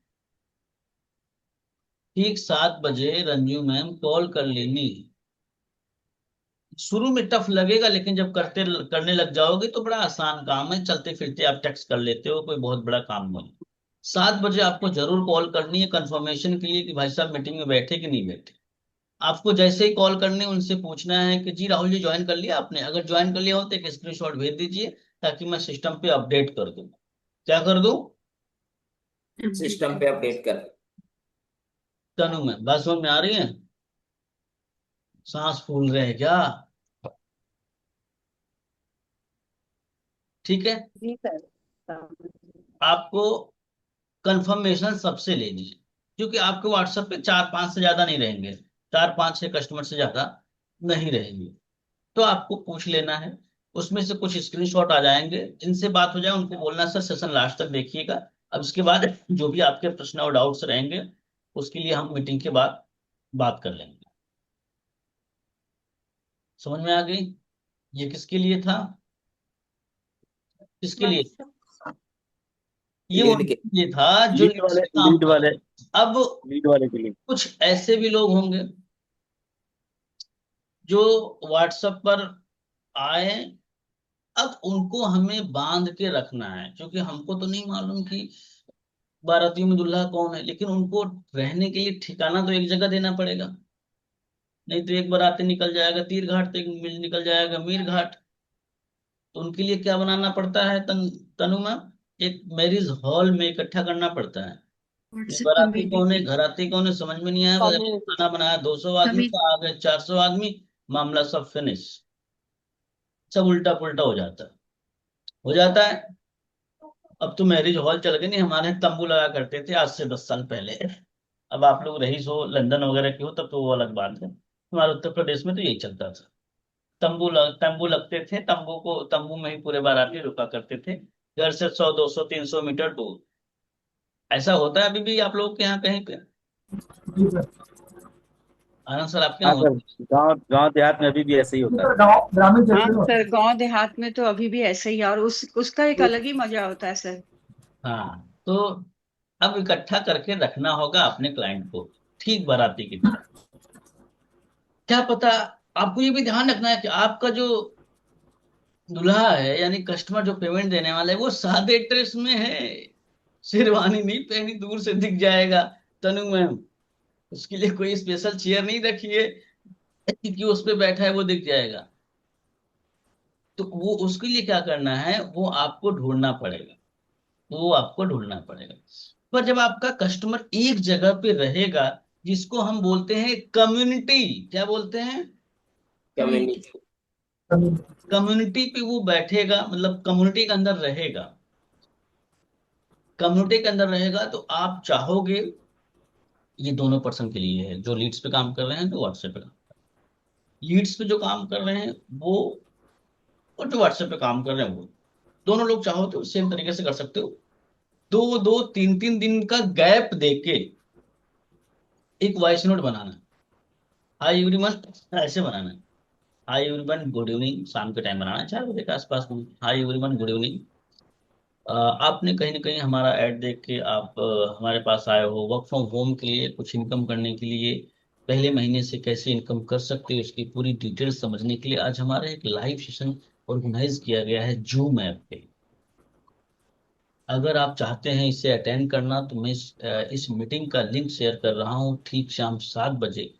Speaker 1: ठीक 7 बजे रंजू मैम कॉल कर लेनी है। शुरू में टफ लगेगा, लेकिन जब करने लग जाओगे तो बड़ा आसान काम है। चलते फिरते आप टेक्स्ट कर लेते हो, कोई बहुत बड़ा काम नहीं। 7 बजे आपको जरूर कॉल करनी है कंफर्मेशन के लिए कि भाई साहब मीटिंग में बैठे कि नहीं बैठे। आपको जैसे ही कॉल करनी है उनसे पूछना है कि जी राहुल जी ज्वाइन कर लिया आपने? अगर ज्वाइन कर लिया हो तो एक स्क्रीनशॉट भेज दीजिए ताकि मैं सिस्टम पे अपडेट कर दूं। क्या कर दूं?
Speaker 15: सिस्टम पे अपडेट कर।
Speaker 1: तनु में बात समझ में आ रही है? सांस फूल रहे हैं क्या? ठीक है।
Speaker 16: जी सर।
Speaker 1: आपको कंफर्मेशन सबसे लेनी है, क्योंकि आपके व्हाट्सएप पे 4-5 से ज्यादा नहीं रहेंगे, 4-5 6 कस्टमर से ज्यादा नहीं रहेंगे। तो आपको पूछ लेना है, उसमें से कुछ स्क्रीनशॉट आ जाएंगे, जिनसे बात हो जाए उनको बोलना सर सेशन लास्ट तक देखिएगा। अब इसके बाद जो भी आपके प्रश्न और डाउट्स रहेंगे उसके लिए हम मीटिंग के बाद बात कर लेंगे। समझ में आ गई? ये किसके लिए था? किसके लिए? ये
Speaker 15: लीड के।
Speaker 1: उनके लिए था जो
Speaker 8: लीड वाले,
Speaker 1: काम
Speaker 8: लीड
Speaker 1: कर
Speaker 8: वाले,
Speaker 1: रहे हैं। अब
Speaker 8: लीड वाले के लिए।
Speaker 1: कुछ ऐसे भी लोग होंगे जो व्हाट्सएप पर आए। अब उनको हमें बांध के रखना है, क्योंकि हमको तो नहीं मालूम कि बारातियों में दूल्हा कौन है, लेकिन उनको रहने के लिए ठिकाना तो एक जगह देना पड़ेगा। नहीं तो एक बाराती निकल जाएगा तीर घाट, तो एक निकल जाएगा मीर घाट। तो उनके लिए क्या बनाना पड़ता है तनु में? एक मैरिज हॉल में इकट्ठा करना पड़ता है। बाराती कौन है, घराती कौन है, समझ में नहीं आया। बस खाना बनाया 200 आदमी का, आ गए 400 आदमी, मामला सब फिनिश। सब उल्टा पुल्टा हो जाता है, हो जाता है। अब तो मैरिज हॉल चल गए। नहीं, हमारे यहाँ तंबू लगा करते थे आज से 10 साल पहले। अब आप लोग रईस हो, लंदन वगैरह के हो, तब तो वो अलग बात है। हमारे उत्तर प्रदेश में तो यही चलता था। तंबू लगते थे, तंबू में ही पूरे बाराती रुका करते थे, घर से 100 200 300 मीटर दूर। ऐसा होता है अभी भी आप लोग के यहाँ कहीं पे? आनंद सर आपके
Speaker 8: हाँ
Speaker 1: यहाँ
Speaker 8: सर,
Speaker 1: होता
Speaker 8: गांव गांव देहात में अभी भी ऐसे ही होता है।
Speaker 16: हाँ सर, गांव देहात में तो अभी भी ऐसे ही है, और उसका एक अलग ही मजा होता है सर।
Speaker 1: है? हाँ, तो अब इकट्ठा करके रखना होगा अपने क्लाइंट को, ठीक बाराती की तरह। क्या पता, आपको ये भी ध्यान रखना है कि आपका जो दूल्हा है यानी कस्टमर जो पेमेंट देने वाला है वो सादे ड्रेस में है। शेरवानी नहीं पहनी, दूर से दिख जाएगा तनु मैम। उसके लिए कोई स्पेशल चेयर नहीं रखी है कि उस पे बैठा है वो दिख जाएगा। तो वो उसके लिए क्या करना है, वो आपको ढूंढना पड़ेगा, वो आपको ढूंढना पड़ेगा। पर जब आपका कस्टमर एक जगह पे रहेगा, जिसको हम बोलते हैं कम्युनिटी, क्या बोलते हैं?
Speaker 15: कम्युनिटी।
Speaker 1: कम्युनिटी पे वो बैठेगा, मतलब कम्युनिटी के अंदर रहेगा। कम्युनिटी के अंदर रहेगा तो आप चाहोगे, ये दोनों पर्सन के लिए है, जो लीड्स पे काम कर रहे हैं, जो व्हाट्सएप पे काम, लीड्स पे जो काम कर रहे हैं वो, और जो व्हाट्सएप पे काम कर रहे हैं वो, दोनों लोग चाहो तो सेम तरीके से कर सकते हो। 2-2 3-3 दिन का गैप देके एक वॉइस नोट बनाना है। हाय एवरीवन, ऐसे बनाना है। हाय एवरीवन गुड इवनिंग, शाम के टाइम बनाना है 4 बजे के आसपास में। हाय एवरीवन गुड इवनिंग, आपने कहीं ना कहीं हमारा ऐड देख के आप हमारे पास आए हो वर्क फ्रॉम होम के लिए, कुछ इनकम करने के लिए, पहले महीने से कैसे इनकम कर सकते हो उसकी पूरी डिटेल समझने के लिए आज हमारा एक लाइव सेशन ऑर्गेनाइज किया गया है जूम ऐप पे। अगर आप चाहते हैं इसे अटेंड करना तो मैं इस मीटिंग का लिंक शेयर कर रहा हूँ ठीक शाम 7 बजे।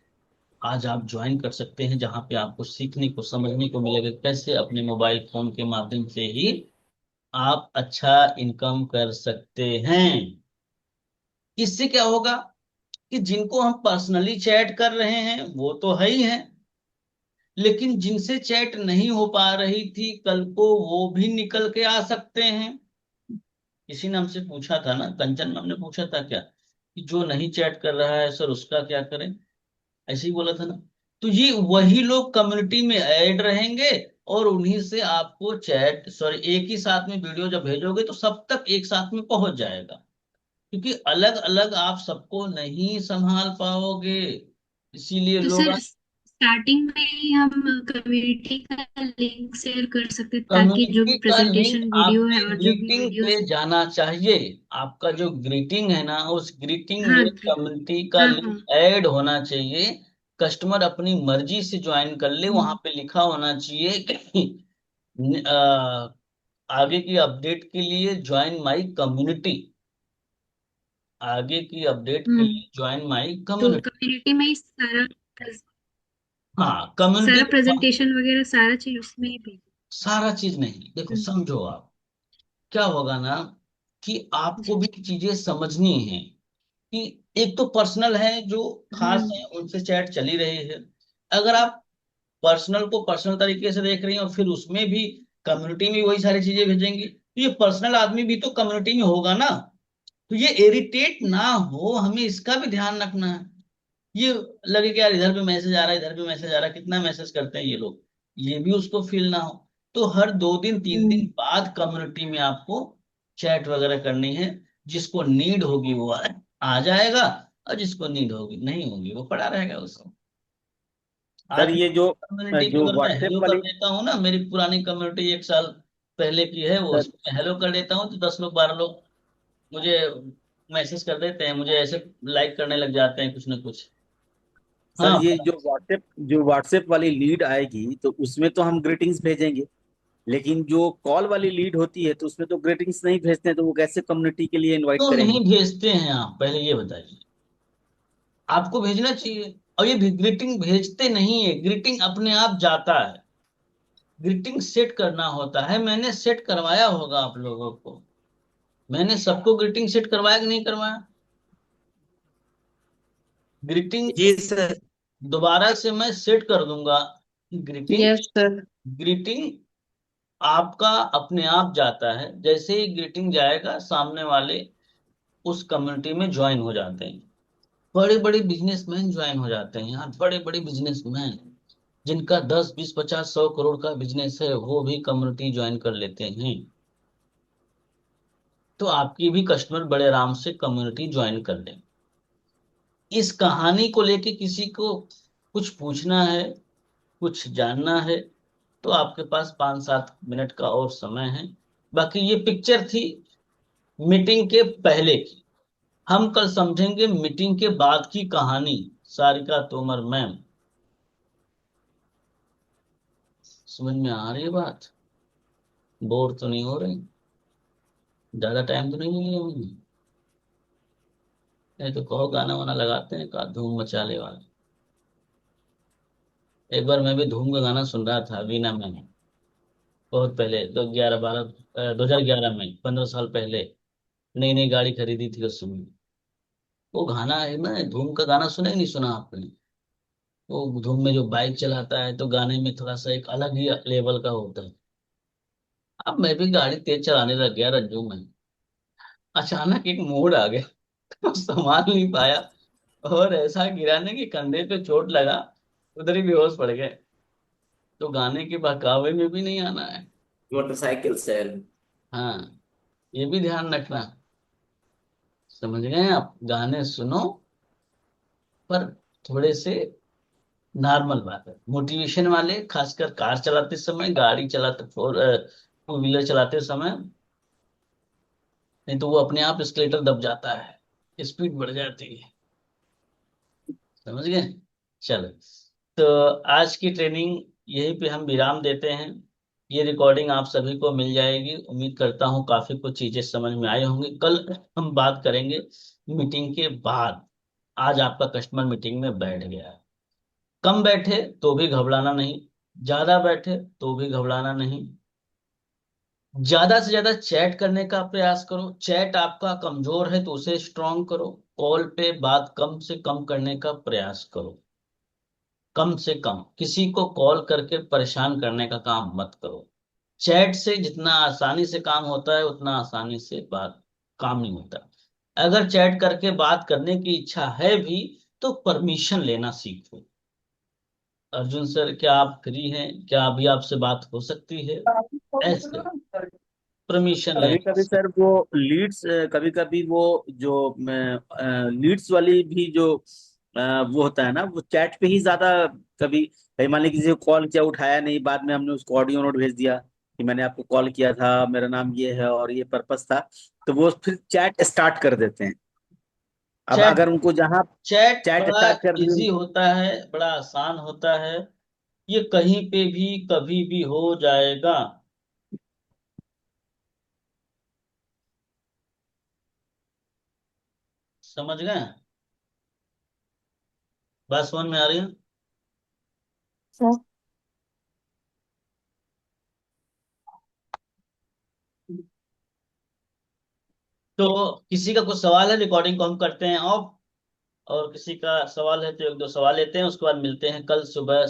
Speaker 1: आज आप ज्वाइन कर सकते हैं, जहां पे आपको सीखने को समझने को मिलेगा कैसे अपने मोबाइल फोन के माध्यम से ही आप अच्छा इनकम कर सकते हैं। इससे क्या होगा कि जिनको हम पर्सनली चैट कर रहे हैं वो तो है ही है, लेकिन जिनसे चैट नहीं हो पा रही थी कल को वो भी निकल के आ सकते हैं। किसी ने हमसे पूछा था ना, कंचन मैम ने पूछा था क्या कि जो नहीं चैट कर रहा है सर उसका क्या करें, ऐसे ही बोला था ना। तो ये वही लोग कम्युनिटी में ऐड रहेंगे और उन्हीं से आपको चैट सॉरी एक ही साथ में वीडियो जब भेजोगे तो सब तक एक साथ में पहुंच जाएगा, क्योंकि अलग अलग आप सबको नहीं संभाल पाओगे, इसीलिए
Speaker 10: तो
Speaker 1: लोग
Speaker 10: सर स्टार्टिंग में ही हम कम्युनिटी का लिंक शेयर कर सकते हैं, ताकि जो भी
Speaker 1: कम्युनिटी का लिंक
Speaker 10: प्रेजेंटेशन वीडियो है
Speaker 1: आपके
Speaker 10: और जो भी
Speaker 1: ग्रीटिंग
Speaker 10: वीडियोस।
Speaker 1: पे जाना चाहिए। आपका जो ग्रीटिंग है ना उस ग्रीटिंग
Speaker 10: हाँ
Speaker 1: में
Speaker 10: जी।
Speaker 1: कम्युनिटी का
Speaker 10: हाँ
Speaker 1: लिंक
Speaker 10: हाँ।
Speaker 1: ऐड होना चाहिए। कस्टमर अपनी मर्जी से ज्वाइन कर ले, वहां
Speaker 10: हम्म।
Speaker 1: पे लिखा होना चाहिए कि आगे की अपडेट के लिए ज्वाइन माई कम्युनिटी, आगे की अपडेट के
Speaker 10: हम्म।
Speaker 1: लिए ज्वाइन माई
Speaker 10: तो
Speaker 1: कम्युनिटी।
Speaker 10: कम्युनिटी में ही सारा
Speaker 1: हाँ कम्युनिटी
Speaker 10: सारा प्रेजेंटेशन वगैरह सारा चीज उसमें ही भी।
Speaker 1: सारा चीज नहीं, देखो
Speaker 10: हम्म।
Speaker 1: समझो आप क्या होगा ना कि आपको भी चीजें समझनी है कि एक तो पर्सनल है जो खास
Speaker 10: हम्म।
Speaker 1: है उनसे चैट चली रही है। अगर आप पर्सनल को पर्सनल तरीके से देख रही हैं और फिर उसमें भी कम्युनिटी में वही सारी चीजें भेजेंगी तो ये पर्सनल आदमी भी तो कम्युनिटी में होगा ना, तो ये इरिटेट ना हो, हमें इसका भी ध्यान रखना है। ये लगे कि यार इधर भी मैसेज आ रहा है इधर भी मैसेज आ रहा है, कितना मैसेज करते हैं ये लोग, ये भी उसको फील ना हो। तो हर 2 दिन 3 दिन
Speaker 10: हम्म।
Speaker 1: बाद कम्युनिटी में आपको चैट वगैरह करनी है। जिसको नीड होगी वो आ जाएगा और जिसको नीड होगी नहीं होगी वो पड़ा रहेगा उसको।
Speaker 8: सर
Speaker 1: आज
Speaker 8: ये जो
Speaker 1: कम्युनिटी को
Speaker 8: जो
Speaker 1: अगर मैं
Speaker 8: व्हाट्सएप
Speaker 1: हेलो कर
Speaker 8: वाली
Speaker 1: देता हूँ ना, मेरी पुरानी कम्युनिटी 1 साल पहले की है, वो
Speaker 8: सर
Speaker 1: उसमें हेलो कर देता हूँ तो 10 लोग 12 लोग मुझे मैसेज कर देते हैं, मुझे ऐसे लाइक करने लग जाते हैं कुछ ना कुछ।
Speaker 8: सर
Speaker 1: हाँ
Speaker 8: ये जो व्हाट्सएप वाली लीड आएगी तो उसमें तो हम ग्रीटिंग्स भेजेंगे, लेकिन जो कॉल वाली लीड होती है तो उसमें तो ग्रीटिंग्स नहीं भेजते हैं, तो वो कैसे कम्युनिटी के लिए इनवाइट
Speaker 1: तो नहीं
Speaker 8: करेंगे?
Speaker 1: भेजते हैं आप पहले ये बताइए, आपको भेजना चाहिए। और ये ग्रीटिंग भेजते नहीं है, ग्रीटिंग अपने आप जाता है। ग्रीटिंग सेट करना होता है, मैंने सेट करवाया होगा आप लोगों को, मैंने सबको ग्रीटिंग सेट करवाया कि नहीं करवाया। ग्रीटिंग
Speaker 12: जी सर।
Speaker 1: दोबारा से मैं सेट कर दूंगा। Greeting
Speaker 16: yes sir.
Speaker 1: ग्रीटिंग आपका अपने आप जाता है, जैसे ही ग्रीटिंग जाएगा सामने वाले उस कम्युनिटी में ज्वाइन हो जाते हैं। बड़े बड़े बिजनेसमैन ज्वाइन हो जाते हैं यार, बड़े बड़े बिजनेसमैन जिनका 10 20 50 100 करोड़ का बिजनेस है वो भी कम्युनिटी ज्वाइन कर लेते हैं। तो आपकी भी कस्टमर बड़े आराम से कम्युनिटी ज्वाइन कर लें। इस कहानी को लेके किसी को कुछ पूछना है, कुछ जानना है तो आपके पास 5 7 मिनट का और समय है। बाकी ये पिक्चर थी मीटिंग के पहले की, हम कल समझेंगे मीटिंग के बाद की कहानी। सारिका तोमर मैम, समझ में आ रही है बात? बोर तो नहीं हो रही? ज्यादा टाइम तो नहीं लिया मैंने? नहीं तो कहो गाना वाना लगाते हैं का धूम मचाले वाला। एक बार मैं भी धूम का गाना सुन रहा था वीना में, बहुत पहले 2011 में 15 साल पहले नई नई गाड़ी खरीदी थी उस समय। वो गाना है ना, धूम का गाना सुना ही नहीं सुना आपने? वो धूम में जो बाइक चलाता है तो गाने में थोड़ा सा एक अलग ही लेवल का होता है। अब मैं भी गाड़ी तेज चलाने लग गया रज्जू में, अचानक एक मोड़ आ गया तो संभाल नहीं पाया और ऐसा गिरा ना कि कंधे पे चोट लगा, उधर ही बेहोश पड़ गए। तो गाने के बहकावे में भी नहीं आना है।
Speaker 15: मोटरसाइकिल से।
Speaker 1: हाँ ये भी ध्यान रखना, समझ गए आप? गाने सुनो पर थोड़े से नॉर्मल बात है, मोटिवेशन वाले, खासकर कार चलाते समय, गाड़ी चलाते 2 व्हीलर चलाते समय। नहीं तो वो अपने आप एस्केलेटर दब जाता है, स्पीड बढ़ जाती है, समझ गए? चलो, तो आज की ट्रेनिंग यहीं पे हम विराम देते हैं। ये रिकॉर्डिंग आप सभी को मिल जाएगी। उम्मीद करता हूँ काफी कुछ चीजें समझ में आई होंगी। कल हम बात करेंगे मीटिंग के बाद। आज आपका कस्टमर मीटिंग में बैठ गया है, कम बैठे तो भी घबराना नहीं, ज्यादा बैठे तो भी घबराना नहीं। ज्यादा से ज्यादा चैट करने का प्रयास करो। चैट आपका कमजोर है तो उसे स्ट्रांग करो। कॉल पे बात कम से कम करने का प्रयास करो। कम से कम किसी को कॉल करके परेशान करने का काम मत करो। चैट से जितना आसानी से काम होता है उतना आसानी से बात काम नहीं होता। अगर चैट करके बात करने की इच्छा है भी तो परमिशन लेना सीखो। अर्जुन सर, क्या आप फ्री हैं? क्या अभी आपसे बात हो सकती है? ऐसे परमिशन
Speaker 8: कभी
Speaker 1: लेना
Speaker 8: कभी सर वो लीड्स, कभी कभी वो जो लीड्स वाली भी जो वो होता है ना, वो चैट पे ही ज्यादा। कभी कभी मान लीजिए किसी को कॉल किया, उठाया नहीं, बाद में हमने उसको ऑडियो नोट भेज दिया कि मैंने आपको कॉल किया था, मेरा नाम ये है और ये पर्पस था, तो वो फिर चैट स्टार्ट कर देते हैं। अब
Speaker 1: चैट
Speaker 8: अगर उनको जहां
Speaker 1: चैट
Speaker 8: चैट
Speaker 1: बड़ा
Speaker 8: स्टार्ट कर
Speaker 1: इजी
Speaker 8: दिए।
Speaker 1: होता है, बड़ा आसान होता है। ये कहीं पे भी कभी भी हो जाएगा। समझ गए? बात समझ में आ रही है?
Speaker 14: सर
Speaker 1: तो किसी का कुछ सवाल है? रिकॉर्डिंग को हम करते हैं ऑफ, और किसी का सवाल है तो एक दो सवाल लेते हैं, उसके बाद मिलते हैं कल सुबह।